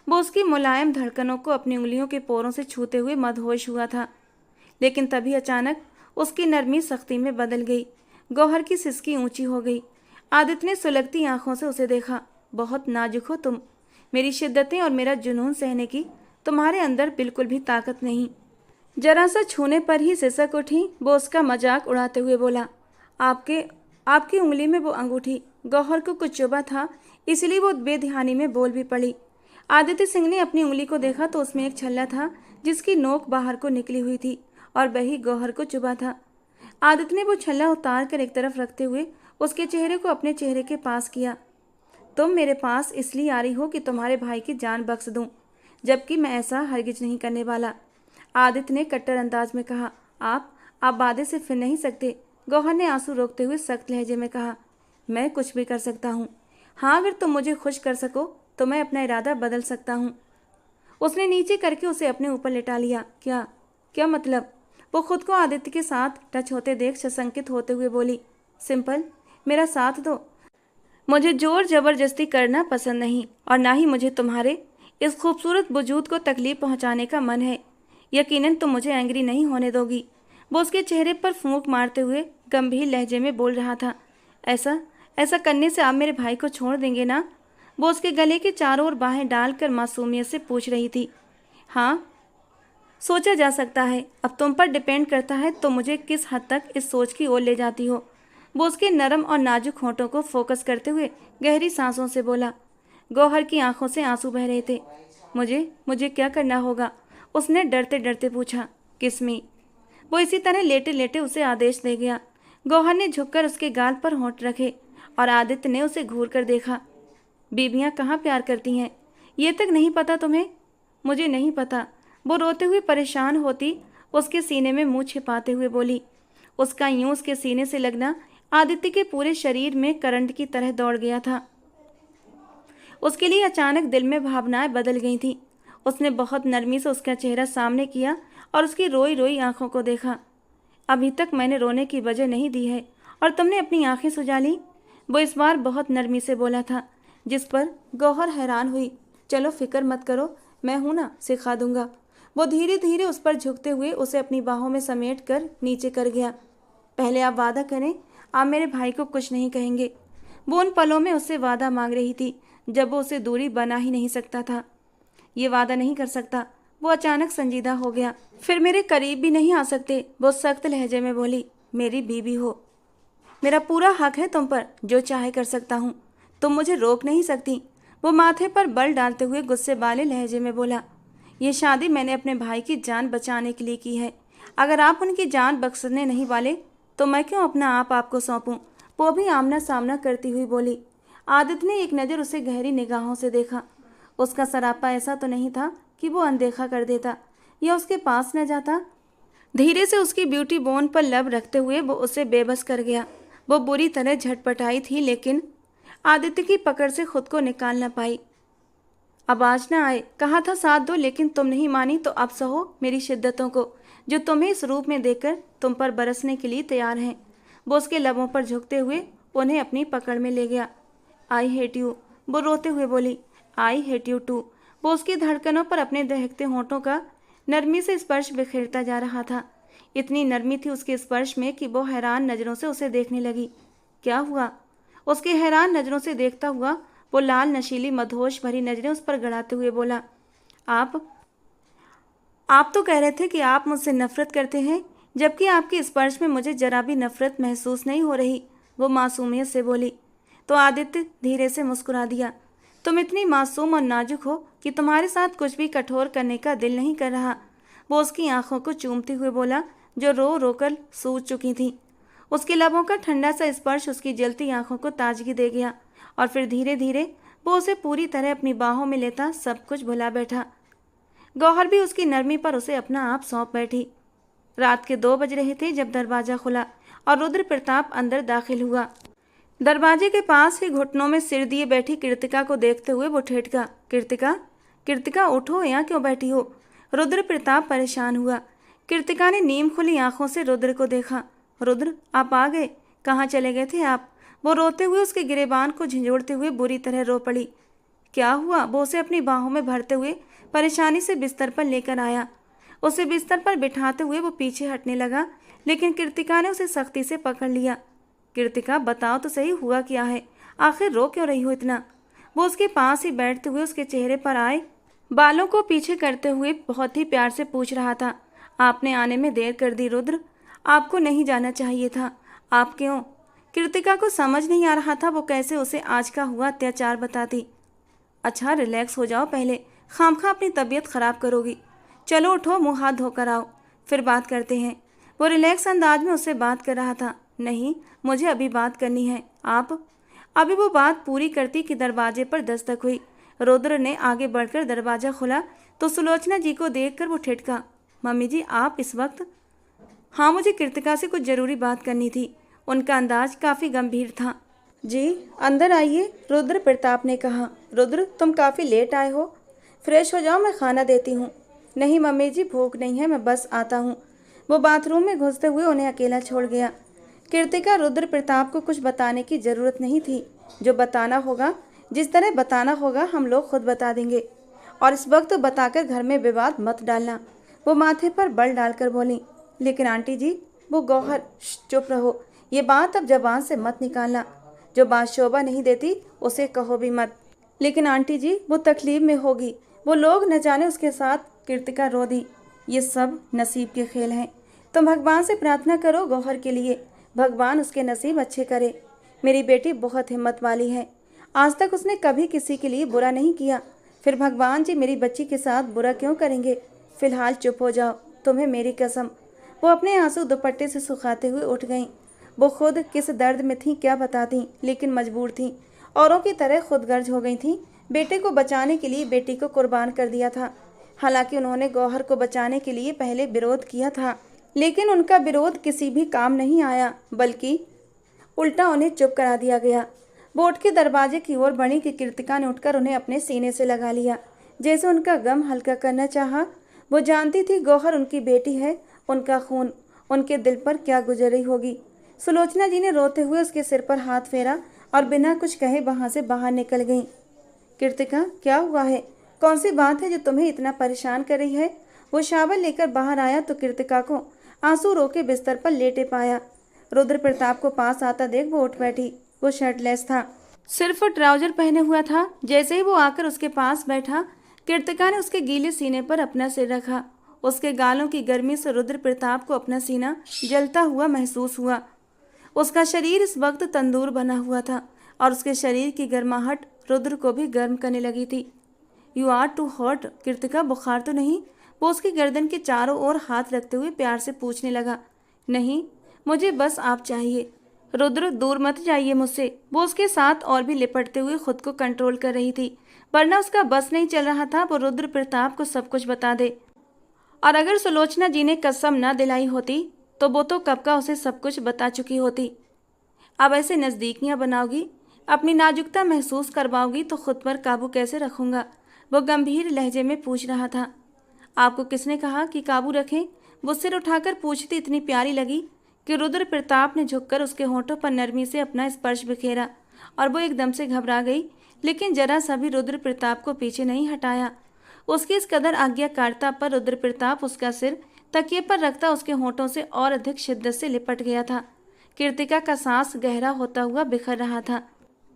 वो उसकी मुलायम धड़कनों को अपनी उंगलियों के पोरों से छूते हुए मदहोश हुआ था, लेकिन तभी अचानक उसकी नरमी सख्ती में बदल गई। गौहर की सिसकी ऊंची हो गई। आदित्य ने सुलगती आंखों से उसे देखा। बहुत नाजुक हो तुम। मेरी शिद्दतें और मेरा जुनून सहने की तुम्हारे अंदर बिल्कुल भी ताकत नहीं। जरा सा छूने पर ही सिसक उठी। वो उसका मजाक उड़ाते हुए बोला, आपके आपकी उंगली में वो अंगूठी। गौहर को कुछ चुभा था, इसलिए वो बेध्यानी में बोल भी पड़ी। आदित्य सिंह ने अपनी उंगली को देखा तो उसमें एक छल्ला था जिसकी नोक बाहर को निकली हुई थी और वही गौहर को चुभा था। आदित्य ने वो छल्ला उतार कर एक तरफ रखते हुए उसके चेहरे को अपने चेहरे के पास किया। तुम मेरे पास इसलिए आ रही हो कि तुम्हारे भाई की जान बख्श दूं, जबकि मैं ऐसा हरगिज नहीं करने वाला। आदित्य ने कट्टर अंदाज में कहा, आप वादे से फिर नहीं सकते। गौहर ने आंसू रोकते हुए सख्त लहजे में कहा, मैं कुछ भी कर सकता हूँ। हाँ, अगर तुम मुझे खुश कर सको तो मैं अपना इरादा बदल सकता हूँ। उसने नीचे करके उसे अपने ऊपर लेटा लिया। क्या क्या मतलब? वो खुद को आदित्य के साथ टच होते देख सशंकित होते हुए बोली, सिंपल, मेरा साथ दो। मुझे जोर जबरदस्ती करना पसंद नहीं और ना ही मुझे तुम्हारे इस खूबसूरत वजूद को तकलीफ पहुंचाने का मन है। यकीनन तुम मुझे एंग्री नहीं होने दोगी। वो उसके चेहरे पर फूंक मारते हुए गंभीर लहजे में बोल रहा था। ऐसा ऐसा करने से आप मेरे भाई को छोड़ देंगे ना? वो उसके गले के चारों ओर बाहें डालकर मासूमियत से पूछ रही थी। हाँ, सोचा जा सकता है। अब तुम पर डिपेंड करता है तो मुझे किस हद तक इस सोच की ओर ले जाती हो। वो उसके नरम और नाजुक होंठों को फोकस करते हुए गहरी सांसों से बोला। गौहर की आंखों से आंसू बह रहे थे। मुझे मुझे क्या करना होगा? उसने डरते डरते पूछा। किस्मी। वो इसी तरह लेटे लेटे उसे आदेश दे गया। गौहर ने झुककर उसके गाल पर होंठ रखे और आदित्य ने उसे घूर कर देखा। बीबियां कहाँ प्यार करती हैं, ये तक नहीं पता तुम्हें? मुझे नहीं पता। वो रोते हुए परेशान होती उसके सीने में मुंह छिपाते हुए बोली। उसका यूं उसके सीने से लगना आदित्य के पूरे शरीर में करंट की तरह दौड़ गया था। उसके लिए अचानक दिल में भावनाएं बदल गई थी। उसने बहुत नरमी से उसका चेहरा सामने किया और उसकी रोई रोई आंखों को देखा। अभी तक मैंने रोने की वजह नहीं दी है और तुमने अपनी आंखें सुझा ली। वो इस बार बहुत नरमी से बोला था, जिस पर गौहर हैरान हुई। चलो फिक्र मत करो, मैं हूं ना, सिखा दूंगा। वो धीरे धीरे उस पर झुकते हुए उसे अपनी बाहों में समेट कर नीचे कर गया। पहले आप वादा करें, आप मेरे भाई को कुछ नहीं कहेंगे। वो उन पलों में उससे वादा मांग रही थी जब वो उसे दूरी बना ही नहीं सकता था। ये वादा नहीं कर सकता। वो अचानक संजीदा हो गया। फिर मेरे करीब भी नहीं आ सकते। वो सख्त लहजे में बोली, मेरी बीवी हो, मेरा पूरा हक है तुम पर, जो चाहे कर सकता हूँ, तुम मुझे रोक नहीं सकती। वो माथे पर बल डालते हुए गुस्से वाले लहजे में बोला, ये शादी मैंने अपने भाई की जान बचाने के लिए की है। अगर आप उनकी जान बख्शने नहीं वाले तो मैं क्यों अपना आप आपको सौंपूं? वो भी आमना सामना करती हुई बोली। आदित्य ने एक नज़र उसे गहरी निगाहों से देखा। उसका सरापा ऐसा तो नहीं था कि वो अनदेखा कर देता या उसके पास न जाता। धीरे से उसकी ब्यूटी बोन पर लब रखते हुए वो उसे बेबस कर गया। वो बुरी तरह झटपटाई थी, लेकिन आदित्य की पकड़ से खुद को निकाल न पाई। अब आज ना आए, कहा था साथ दो, लेकिन तुम नहीं मानी, तो अब सहो मेरी शिद्दतों को, जो तुम्हें इस रूप में देखकर तुम पर बरसने के लिए तैयार हैं। वो उसके लबों पर झुकते हुए उन्हें अपनी पकड़ में ले गया। आई हेट यू, वो रोते हुए बोली। I hate you too. वो उसकी धड़कनों पर अपने दहकते होंठों का नरमी से स्पर्श बिखेरता जा रहा था। इतनी नरमी थी उसके स्पर्श में कि वो हैरान नज़रों से उसे देखने लगी। क्या हुआ? उसके हैरान नज़रों से देखता हुआ वो लाल नशीली मदहोश भरी नजरें उस पर गड़ाते हुए बोला, आप तो कह रहे थे कि आप मुझसे नफरत करते हैं, जबकि आपके स्पर्श में मुझे जरा भी नफरत महसूस नहीं हो रही। वो मासूमियत से बोली। तो आदित्य धीरे से मुस्कुरा दिया। तुम इतनी मासूम और नाजुक हो कि तुम्हारे साथ कुछ भी कठोर करने का दिल नहीं कर रहा। वो उसकी आंखों को चूमते हुए बोला, जो रो रोकर सूज चुकी थी। उसके लबों का ठंडा सा स्पर्श उसकी जलती आंखों को ताजगी दे गया और फिर धीरे धीरे वो उसे पूरी तरह अपनी बाहों में लेता सब कुछ भुला बैठा। गौहर भी उसकी नरमी पर उसे अपना आप सौंप बैठी। रात के 2 बज रहे थे जब दरवाजा खुला और रुद्र प्रताप अंदर दाखिल हुआ। दरवाजे के पास ही घुटनों में सिर दिए बैठी कृतिका को देखते हुए वो ठेठका, कृतिका, कृतिका उठो, यहाँ क्यों बैठी हो? रुद्र प्रताप परेशान हुआ। कृतिका ने नीम खुली आंखों से रुद्र को देखा। रुद्र, आप आ गए? कहाँ चले गए थे आप? वो रोते हुए उसके गिरेबान को झंझोड़ते हुए बुरी तरह रो पड़ी। क्या हुआ? वो उसे अपनी बाहों में भरते हुए परेशानी से बिस्तर पर लेकर आया। उसे बिस्तर पर बिठाते हुए वो पीछे हटने लगा, लेकिन कृतिका ने उसे सख्ती से पकड़ लिया। कृतिका, बताओ तो सही, हुआ क्या है? आखिर रो क्यों रही हो इतना? वो उसके पास ही बैठते हुए उसके चेहरे पर आए बालों को पीछे करते हुए बहुत ही प्यार से पूछ रहा था। आपने आने में देर कर दी रुद्र, आपको नहीं जाना चाहिए था। आप क्यों? कृतिका को समझ नहीं आ रहा था वो कैसे उसे आज का हुआ अत्याचार बताती। अच्छा, रिलैक्स हो जाओ पहले, खामखा अपनी तबीयत खराब करोगी। चलो उठो, मुंह हाथ धोकर आओ, फिर बात करते हैं। वो रिलैक्स अंदाज में उससे बात कर रहा था। नहीं, मुझे अभी बात करनी है। आप? अभी वो बात पूरी करती कि दरवाजे पर दस्तक हुई। रुद्र ने आगे बढ़कर दरवाजा खोला तो सुलोचना जी को देखकर वो ठिठका। मम्मी जी, आप इस वक्त? हाँ, मुझे कृतिका से कुछ ज़रूरी बात करनी थी। उनका अंदाज काफ़ी गंभीर था। जी, अंदर आइए, रुद्र प्रताप ने कहा। रुद्र, तुम काफ़ी लेट आए हो, फ्रेश हो जाओ, मैं खाना देती हूँ। नहीं मम्मी जी, भूख नहीं है, मैं बस आता हूँ। वो बाथरूम में घुसते हुए उन्हें अकेला छोड़ गया। कृतिका, रुद्र प्रताप को कुछ बताने की ज़रूरत नहीं थी। जो बताना होगा, जिस तरह बताना होगा, हम लोग खुद बता देंगे, और इस वक्त बताकर घर में विवाद मत डालना। वो माथे पर बल डालकर बोली। लेकिन आंटी जी, वो गौहर, चुप रहो, ये बात अब जबान से मत निकालना। जो बात शोभा नहीं देती उसे कहो भी मत। लेकिन आंटी जी, वो तकलीफ में होगी, वो लोग न जाने उसके साथ। कृतिका रो दी। ये सब नसीब के खेल हैं। तुम भगवान से प्रार्थना करो गौहर के लिए, भगवान उसके नसीब अच्छे करे। मेरी बेटी बहुत हिम्मत वाली है, आज तक उसने कभी किसी के लिए बुरा नहीं किया, फिर भगवान जी मेरी बच्ची के साथ बुरा क्यों करेंगे? फिलहाल चुप हो जाओ, तुम्हें मेरी कसम। वो अपने आंसू दुपट्टे से सुखाते हुए उठ गईं। वो खुद किस दर्द में थीं क्या बताती, लेकिन मजबूर थीं। औरों की तरह खुदगर्ज हो गई थीं। बेटे को बचाने के लिए बेटी को कुर्बान कर दिया था। हालांकि उन्होंने गौहर को बचाने के लिए पहले विरोध किया था, लेकिन उनका विरोध किसी भी काम नहीं आया, बल्कि उल्टा उन्हें चुप करा दिया गया। वो उठ के दरवाजे की ओर बढ़ी कि कृतिका ने उठकर उन्हें अपने सीने से लगा लिया, जैसे उनका गम हल्का करना चाहा। वो जानती थी गौहर उनकी बेटी है, उनका खून उनके दिल पर क्या गुजर रही होगी। सुलोचना जी ने रोते हुए उसके सिर पर हाथ फेरा और बिना कुछ कहे वहां से बाहर निकल गईं। कृतिका, क्या हुआ है? कौन सी बात है जो तुम्हें इतना परेशान कर रही है? वो शावल लेकर बाहर आया तो कृतिका को आंसू रोके बिस्तर पर लेटे पाया। रुद्र प्रताप को पास आता देख वो उठ बैठी। वो शर्टलेस था, सिर्फ ट्राउजर पहने हुआ था। जैसे ही वो आकर उसके पास बैठा, कृतिका ने उसके गीले सीने पर अपना सिर रखा। उसके गालों की गर्मी से रुद्र प्रताप को अपना सीना जलता हुआ महसूस हुआ। उसका शरीर इस वक्त तंदूर बना हुआ था और उसके शरीर की गर्माहट रुद्र को भी गर्म करने लगी थी। You are too hot. Kritika, बुखार तो नहीं? वो उसकी गर्दन के चारों ओर हाथ रखते हुए प्यार से पूछने लगा। नहीं, मुझे बस आप चाहिए। रुद्र, दूर मत जाइए मुझसे। वो उसके साथ और भी लिपटते हुए खुद को कंट्रोल कर रही थी, वरना उसका बस नहीं चल रहा था वो रुद्र प्रताप को सब कुछ बता दे। और अगर सुलोचना जी ने कसम न दिलाई होती तो वो तो कब का उसे सब कुछ बता चुकी होती। अब ऐसे नज़दीकियां बनाओगी, अपनी नाजुकता महसूस करवाओगी तो खुद पर काबू कैसे रखूंगा? वो गंभीर लहजे में पूछ रहा था। आपको किसने कहा कि काबू रखें? वो सिर उठाकर पूछती इतनी प्यारी लगी कि रुद्र प्रताप ने झुककर उसके होंठों पर नरमी से अपना स्पर्श बिखेरा और वो एकदम से घबरा गई, लेकिन जरा सा भी रुद्र प्रताप को पीछे नहीं हटाया। उसकी इस कदर आज्ञाकारिता पर रुद्र प्रताप उसका सिर तकिए पर रखता उसके होंठों से और अधिक शिद्दत से लिपट गया था। कृतिका का सांस गहरा होता हुआ बिखर रहा था,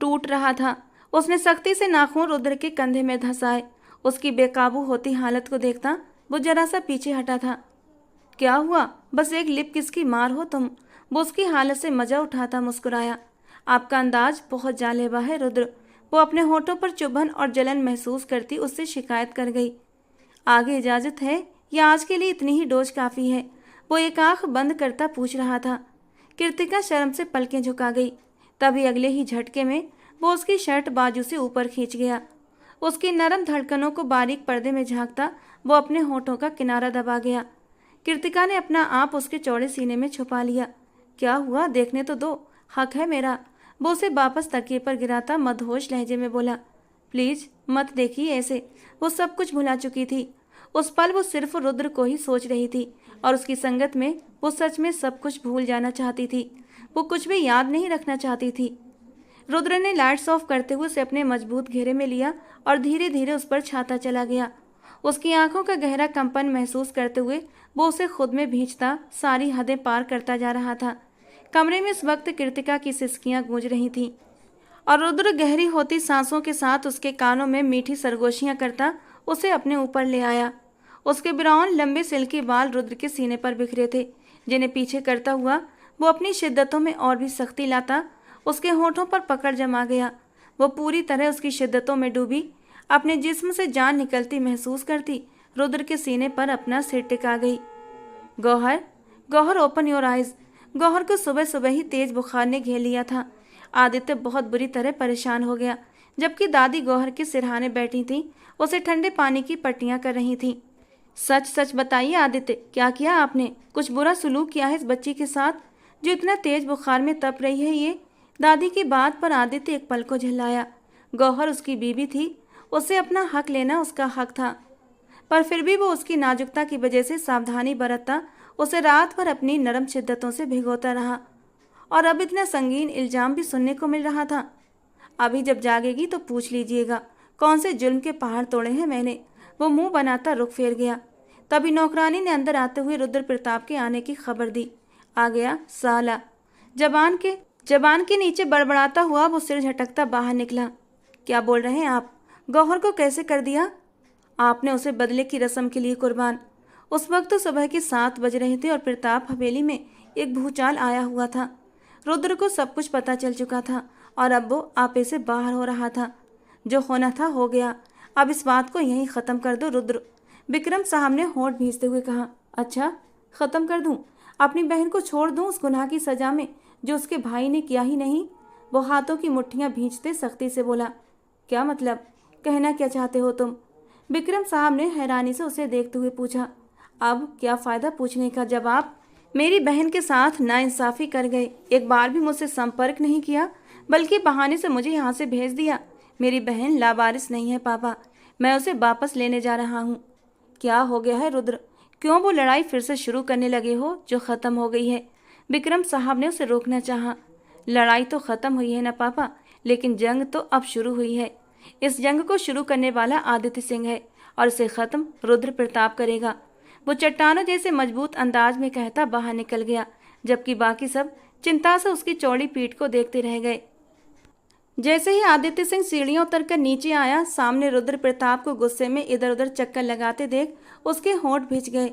टूट रहा था। उसने सख्ती से नाखून रुद्र के कंधे में धंसाए। उसकी बेकाबू होती हालत को देखता वो जरा सा पीछे हटा था। क्या हुआ? बस एक लिप किस की मार हो तुम? वो उसकी हालत से मजा उठाता मुस्कुराया। आपका अंदाज बहुत जानलेवा है रुद्र। वो अपने होठों पर चुभन और जलन महसूस करती उससे शिकायत कर गई। आगे इजाजत है या आज के लिए इतनी ही डोज काफ़ी है? वो एक आंख बंद करता पूछ रहा था। कृतिका शर्म से पलकें झुका गई। तभी अगले ही झटके में वो उसकी शर्ट बाजू से ऊपर खींच गया। उसकी नरम धड़कनों को बारीक पर्दे में झांकता वो अपने होठों का किनारा दबा गया। कृतिका ने अपना आप उसके चौड़े सीने में छुपा लिया। क्या हुआ? देखने तो दो, हक है मेरा। वो उसे वापस तकिए पर गिराता मदहोश लहजे में बोला। प्लीज मत देखिए ऐसे। वो सब कुछ भुला चुकी थी। उस पल वो सिर्फ रुद्र को ही सोच रही थी और उसकी संगत में वो सच में सब कुछ भूल जाना चाहती थी। वो कुछ भी याद नहीं रखना चाहती थी। रुद्र ने लाइट्स ऑफ करते हुए उसे अपने मजबूत घेरे में लिया और धीरे धीरे उस पर छाता चला गया। उसकी आंखों का गहरा कंपन महसूस करते हुए वो उसे खुद में भींचता सारी हदें पार करता जा रहा था। कमरे में इस वक्त कृतिका की सिसकियां गूंज रही थीं और रुद्र गहरी होती सांसों के साथ उसके कानों में मीठी सरगोशियां करता उसे अपने ऊपर ले आया। उसके ब्राउन लंबे सिल्की बाल रुद्र के सीने पर बिखरे थे, जिन्हें पीछे करता हुआ वो अपनी शिद्दतों में और भी सख्ती लाता। उसके होठों पर पकड़ जमा गया। वो पूरी तरह उसकी शिद्दतों में डूबी, अपने जिस्म से जान निकलती महसूस करती रुद्र के सीने पर अपना सिर टिका गई। Gauhar, Gauhar open your eyes. Gauhar को सुबह सुबह ही तेज बुखार ने घेर लिया था। आदित्य बहुत बुरी तरह परेशान हो गया। जबकि दादी गौहर के सिरहाने बैठी थी, उसे ठंडे पानी की पट्टियां कर रही थी। सच सच बताइए आदित्य, क्या किया आपने? कुछ बुरा सलूक किया है इस बच्ची के साथ जो इतना तेज बुखार में तप रही है ये? दादी की बात पर आदित्य एक पल को झल्लाया। गौहर उसकी बीवी थी, उसे अपना हक लेना उसका हक था, पर फिर भी वो उसकी नाजुकता की वजह से सावधानी बरतता उसे रात भर अपनी नरम शिद्दतों से भिगोता रहा। और अब इतना संगीन इल्जाम भी सुनने को मिल रहा था। अभी जब जागेगी तो पूछ लीजिएगा कौन से जुल्म के पहाड़ तोड़े हैं मैंने। वो मुंह बनाता रुख फेर गया। तभी नौकरानी ने अंदर आते हुए रुद्र प्रताप के आने की खबर दी। आ गया साला। जबान के नीचे बड़बड़ाता हुआ वो सिर झटकता बाहर निकला। क्या बोल रहे हैं आप? गौहर को कैसे कर दिया आपने? उसे बदले की रस्म के लिए कुर्बान। उस वक्त तो सुबह के 7 बज रहे थे और प्रताप हवेली में एक भूचाल आया हुआ था। रुद्र को सब कुछ पता चल चुका था और अब वो आपे से बाहर हो रहा था। जो होना था हो गया, अब इस बात को यहीं ख़त्म कर दो रुद्र। विक्रम साहब ने होंठ भींचते हुए कहा। अच्छा, ख़त्म कर दूं? अपनी बहन को छोड़ दूं उस गुनाह की सज़ा में जो उसके भाई ने किया ही नहीं? वो हाथों की मुट्ठियां भींचते सख्ती से बोला। क्या मतलब? कहना क्या चाहते हो तुम? विक्रम साहब ने हैरानी से उसे देखते हुए पूछा। अब क्या फ़ायदा पूछने का? जवाब। मेरी बहन के साथ नाइंसाफ़ी कर गए। एक बार भी मुझसे संपर्क नहीं किया, बल्कि बहाने से मुझे यहाँ से भेज दिया। मेरी बहन लावारिस नहीं है पापा, मैं उसे वापस लेने जा रहा हूँ। क्या हो गया है रुद्र? क्यों वो लड़ाई फिर से शुरू करने लगे हो जो ख़त्म हो गई है? विक्रम साहब ने उसे रोकना चाहा। लड़ाई तो ख़त्म हुई है ना पापा, लेकिन जंग तो अब शुरू हुई है। इस जंग को शुरू करने वाला आदित्य सिंह है और इसे ख़त्म रुद्र प्रताप करेगा। वो चट्टानों जैसे मजबूत अंदाज में कहता बाहर निकल गया, जबकि बाकी सब चिंता से उसकी चौड़ी पीठ को देखते रह गए। जैसे ही आदित्य सिंह सीढ़ियां उतरकर नीचे आया, सामने रुद्र प्रताप को गुस्से में इधर उधर चक्कर लगाते देख उसके होंठ भींच गए।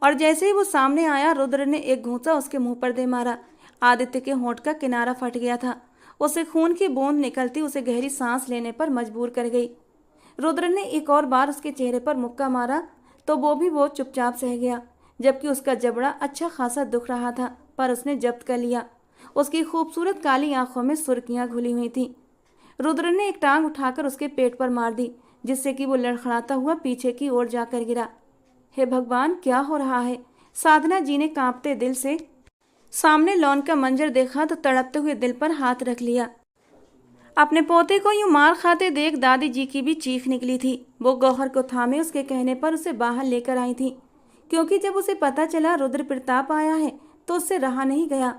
और जैसे ही वो सामने आया, रुद्र ने एक घूंसा उसके मुंह पर दे मारा। आदित्य के होंठ का किनारा फट गया था। उसे खून की बूंद निकलती उसे गहरी सांस लेने पर मजबूर कर गई। रुद्र ने एक और बार उसके चेहरे पर मुक्का मारा तो वो चुपचाप सह गया, जबकि उसका जबड़ा अच्छा खासा दुख रहा था, पर उसने जब्त कर लिया। उसकी खूबसूरत काली आंखों में सुर्खियां घुली हुई थीं। रुद्र ने एक टांग उठाकर उसके पेट पर मार दी, जिससे कि वो लड़खड़ाता हुआ पीछे की ओर जाकर गिरा। हे भगवान, क्या हो रहा है? साधना जी ने कांपते दिल से सामने लॉन का मंजर देखा तो तड़पते हुए दिल पर हाथ रख लिया। अपने पोते को यूं मार खाते देख दादी जी की भी चीख निकली थी। वो गौहर को थामे उसके कहने पर उसे बाहर लेकर आई थी, क्योंकि जब उसे पता चला रुद्र प्रताप आया है तो उससे रहा नहीं गया।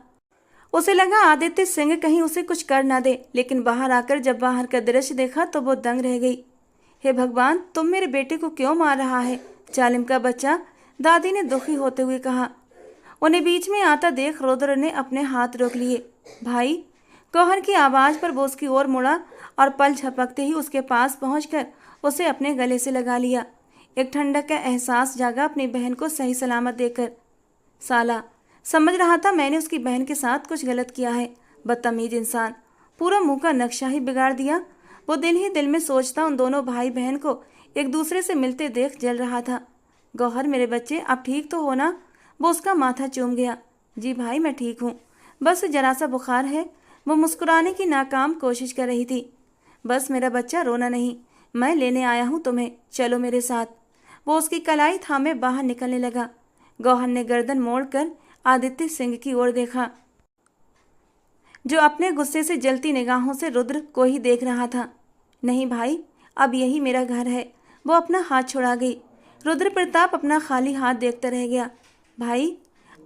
उसे लगा आदित्य सिंह कहीं उसे कुछ कर ना दे, लेकिन बाहर आकर जब बाहर का दृश्य देखा तो वो दंग रह गई। हे भगवान, तुम मेरे बेटे को क्यों मार रहा है, जालिम का बच्चा? दादी ने दुखी होते हुए कहा। उन्हें बीच में आता देख रुद्र ने अपने हाथ रोक लिए। भाई, गौहर की आवाज़ पर वो उसकी ओर मुड़ा और पल झपकते ही उसके पास पहुंचकर उसे अपने गले से लगा लिया। एक ठंडक का एहसास जागा अपनी बहन को सही सलामत देकर। साला, समझ रहा था मैंने उसकी बहन के साथ कुछ गलत किया है। बदतमीज इंसान, पूरा मुंह का नक्शा ही बिगाड़ दिया। वो दिल ही दिल में सोचता उन दोनों भाई बहन को एक दूसरे से मिलते देख जल रहा था। गौहर मेरे बच्चे, अब ठीक तो हो ना? वो उसका माथा चूम गया। जी भाई, मैं ठीक हूँ, बस जरा सा बुखार है। वो मुस्कुराने की नाकाम कोशिश कर रही थी। बस मेरा बच्चा, रोना नहीं, मैं लेने आया हूँ तुम्हें, चलो मेरे साथ। वो उसकी कलाई थामे बाहर निकलने लगा। गौहर ने गर्दन मोड़कर आदित्य सिंह की ओर देखा, जो अपने गुस्से से जलती निगाहों से रुद्र को ही देख रहा था। नहीं भाई, अब यही मेरा घर है। वो अपना हाथ छुड़ा गई। रुद्र प्रताप अपना खाली हाथ देखता रह गया। भाई,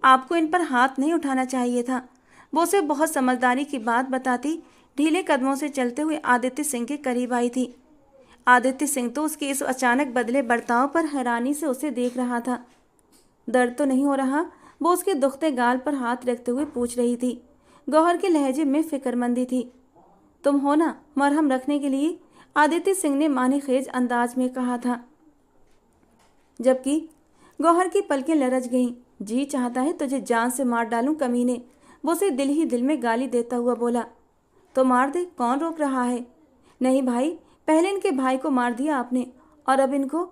आपको इन पर हाथ नहीं उठाना चाहिए था। वो उसे बहुत समझदारी की बात बताती, ढीले कदमों से चलते हुए आदित्य सिंह के करीब आई थी। आदित्य सिंह तो उसके इस अचानक बदले बर्ताव पर हैरानी से उसे देख रहा था। दर्द तो नहीं हो रहा? वो उसके दुखते गाल पर हाथ रखते हुए पूछ रही थी। गौहर के लहजे में फिक्रमंदी थी। तुम हो ना मरहम रखने के लिए? आदित्य सिंह ने मानीखेज अंदाज में कहा था, जबकि गौहर की पलकें लरज गईं। जी चाहता है तुझे जान से मार डालूं कमीने, वो उसे दिल ही दिल में गाली देता हुआ बोला। तो मार दे, कौन रोक रहा है? नहीं भाई, पहले इनके भाई को मार दिया आपने और अब इनको।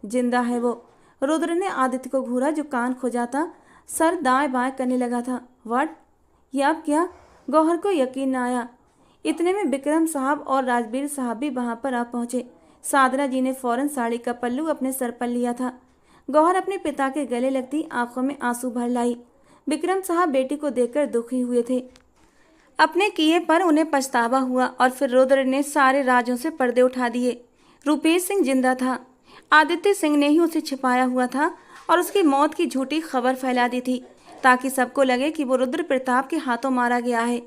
जिंदा है वो। रुद्र ने आदित्य को घूरा जो कान खो जाता सर दाएं बाएं करने लगा था। व्हाट? ये अब क्या? गौहर को यकीन न आया। इतने में बिक्रम साहब और राजबीर साहब भी वहां पर आ पहुंचे। साधना जी ने फौरन साड़ी का पल्लू अपने सर पर लिया था। गौहर अपने पिता के गले लगती आंखों में आंसू भर लाई। बिक्रम साहब बेटी को देखकर दुखी हुए थे। अपने किए पर उन्हें पछतावा हुआ और फिर रुद्र ने सारे राजों से पर्दे उठा दिए। रूपेश सिंह जिंदा था। आदित्य सिंह ने ही उसे छिपाया हुआ था और उसकी मौत की झूठी खबर फैला दी थी ताकि सबको लगे कि वो रुद्र प्रताप के हाथों मारा गया है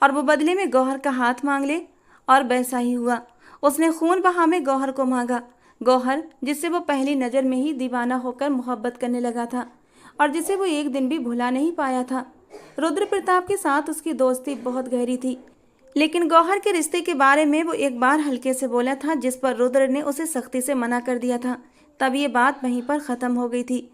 और वो बदले में गौहर का हाथ मांग ले। और वैसा ही हुआ। उसने खून बहा में गौहर को मांगा। गौहर जिससे वो पहली नज़र में ही दीवाना होकर मोहब्बत करने लगा था और जिसे वो एक दिन भी भुला नहीं पाया था। रुद्र प्रताप के साथ उसकी दोस्ती बहुत गहरी थी, लेकिन गौहर के रिश्ते के बारे में वो एक बार हल्के से बोला था जिस पर रुद्र ने उसे सख्ती से मना कर दिया था। तब ये बात वहीं पर ख़त्म हो गई थी।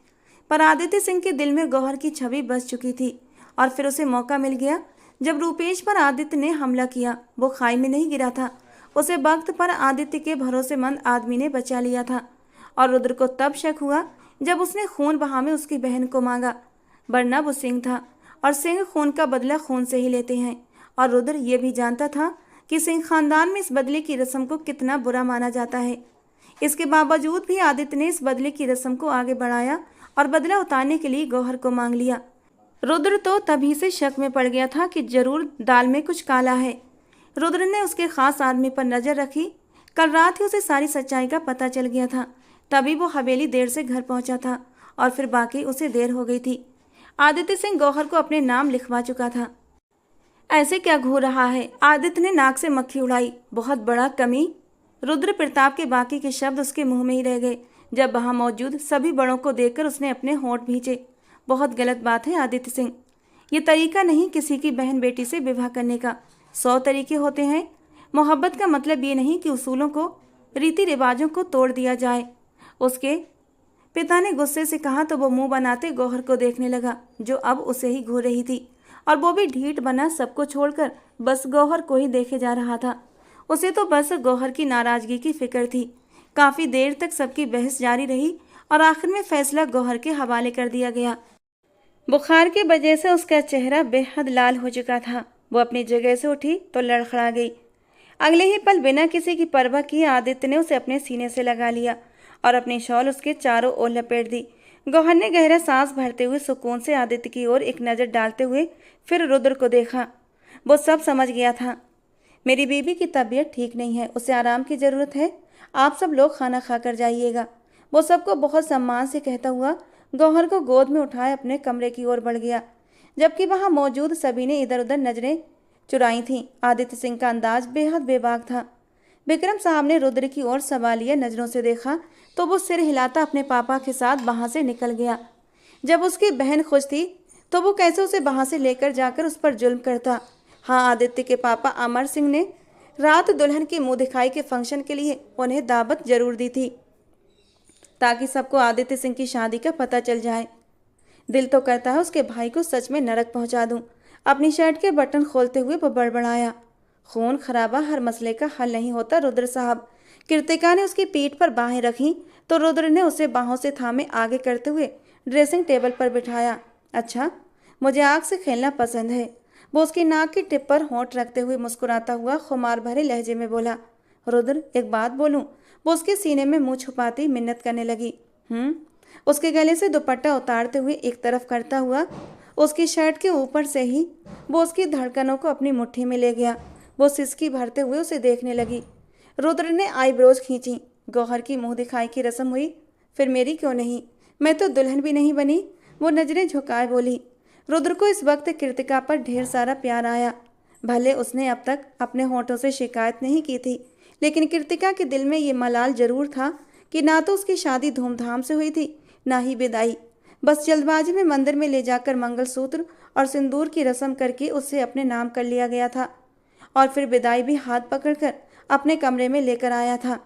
पर आदित्य सिंह के दिल में गौहर की छवि बस चुकी थी और फिर उसे मौका मिल गया जब रूपेश पर आदित्य ने हमला किया। वो खाई में नहीं गिरा था, उसे वक्त पर आदित्य के भरोसेमंद आदमी ने बचा लिया था। और रुद्र को तब शक हुआ जब उसने खून बहा में उसकी बहन को मांगा, वरना वो सिंह था और सिंह खून का बदला खून से ही लेते हैं। और रुद्र ये भी जानता था कि सिंह खानदान में इस बदले की रस्म को कितना बुरा माना जाता है। इसके बावजूद भी आदित्य ने इस बदले की रस्म को आगे बढ़ाया और बदला उतारने के लिए गौहर को मांग लिया। रुद्र तो तभी से शक में पड़ गया था कि जरूर दाल में कुछ काला है। रुद्र ने उसके खास आदमी पर नजर रखी। कल रात ही उसे सारी सच्चाई का पता चल गया था। तभी वो हवेली देर से घर पहुंचा था और फिर बाकी उसे देर हो गई थी। आदित्य सिंह गौहर को अपने नाम लिखवा चुका था। ऐसे क्या घूर रहा है? आदित्य ने नाक से मक्खी उड़ाई। बहुत बड़ा कमी। रुद्र प्रताप के बाकी के शब्द उसके मुंह में ही रह गए जब वहां मौजूद सभी बड़ों को देखकर उसने अपने होंठ भींचे। बहुत गलत बात है आदित्य सिंह, ये तरीका नहीं किसी की बहन बेटी से विवाह करने का। 100 तरीके होते हैं। मोहब्बत का मतलब ये नहीं कि उसूलों को, रीति रिवाजों को तोड़ दिया जाए। उसके पिता ने गुस्से से कहा तो वो मुंह बनाते गौहर को देखने लगा जो अब उसे ही घूर रही थी और वो भी ढीठ बना सबको छोड़कर बस गौहर को ही देखे जा रहा था। उसे तो बस गौहर की नाराजगी की फिक्र थी। काफ़ी देर तक सबकी बहस जारी रही और आखिर में फैसला गौहर के हवाले कर दिया गया। बुखार की वजह से उसका चेहरा बेहद लाल हो चुका था। वो अपनी जगह से उठी तो लड़खड़ा गई। अगले ही पल बिना किसी की परवाह किए आदित्य ने उसे अपने सीने से लगा लिया और अपनी शॉल उसके चारों ओर लपेट दी। गौहर ने गहरा सांस भरते हुए सुकून से आदित्य की ओर एक नज़र डालते हुए फिर रुद्र को देखा। वो सब समझ गया था। मेरी बीबी की तबीयत ठीक नहीं है, उसे आराम की ज़रूरत है। आप सब लोग खाना खाकर जाइएगा। वो सबको बहुत सम्मान से कहता हुआ गौहर को गोद में उठाए अपने कमरे की ओर बढ़ गया, जबकि वहां मौजूद सभी ने इधर उधर नजरें चुराई थीं। आदित्य सिंह का अंदाज बेहद बेबाक था। बिक्रम साहब ने रुद्र की ओर सवालिया नज़रों से देखा तो वो सिर हिलाता अपने पापा के साथ वहां से निकल गया। जब उसकी बहन खुश थी तो वो कैसे उसे वहां से लेकर जाकर उस पर जुल्म करता। हाँ, आदित्य के पापा अमर सिंह ने रात दुल्हन की मुंह दिखाई के फंक्शन के लिए उन्हें दावत जरूर दी थी ताकि सबको आदित्य सिंह की शादी का पता चल जाए। दिल तो करता है उसके भाई को सच में नरक पहुंचा दूं। अपनी शर्ट के बटन खोलते हुए वो बड़बड़ाया। खून खराबा हर मसले का हल नहीं होता रुद्र साहब। कृतिका ने उसकी पीठ पर बाहें रखी तो रुद्र ने उसे बाहों से थामे आगे करते हुए ड्रेसिंग टेबल पर बिठाया। अच्छा, मुझे आग से खेलना पसंद है। वो उसकी नाक की टिप पर होंठ रखते हुए मुस्कुराता हुआ खुमार भरे लहजे में बोला। रुद्र, एक बात बोलूं? वो उसके सीने में मुंह छुपाती मिन्नत करने लगी। उसके गले से दुपट्टा उतारते हुए एक तरफ करता हुआ उसकी शर्ट के ऊपर से ही वो उसकी धड़कनों को अपनी मुट्ठी में ले गया। वो सिसकी भरते हुए उसे देखने लगी। रुद्र ने आईब्रोज खींची। गौहर की मुंह दिखाई की रस्म हुई। फिर मेरी क्यों नहीं? मैं तो दुल्हन भी नहीं बनी। वो नजरें झुकाए बोली। रुद्र को इस वक्त कृतिका पर ढेर सारा प्यार आया। भले उसने अब तक अपने होठों से शिकायत नहीं की थी, लेकिन कृतिका के दिल में ये मलाल जरूर था कि ना तो उसकी शादी धूमधाम से हुई थी, ना ही विदाई। बस जल्दबाजी में मंदिर में ले जाकर मंगलसूत्र और सिंदूर की रस्म करके उससे अपने नाम कर लिया गया था, और फिर विदाई भी हाथ पकड़कर अपने कमरे में लेकर आया था।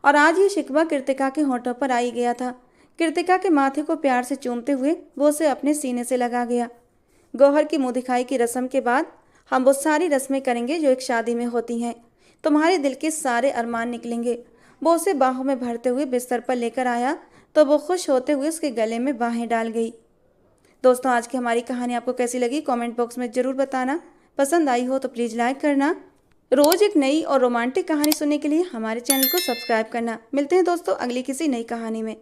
और आज ये शिकवा कृतिका के होठों पर आई गया था। कृतिका के माथे को प्यार से चूमते हुए वो उसे अपने सीने से लगा गया। गौहर की मुँह दिखाई की रस्म के बाद हम वो सारी रस्में करेंगे जो एक शादी में होती हैं। तुम्हारे दिल के सारे अरमान निकलेंगे। वो उसे बाहों में भरते हुए बिस्तर पर लेकर आया तो वो खुश होते हुए उसके गले में बाहें डाल गई। दोस्तों, आज की हमारी कहानी आपको कैसी लगी कमेंट बॉक्स में ज़रूर बताना। पसंद आई हो तो प्लीज़ लाइक करना। रोज़ एक नई और रोमांटिक कहानी सुनने के लिए हमारे चैनल को सब्सक्राइब करना। मिलते हैं दोस्तों अगली किसी नई कहानी में।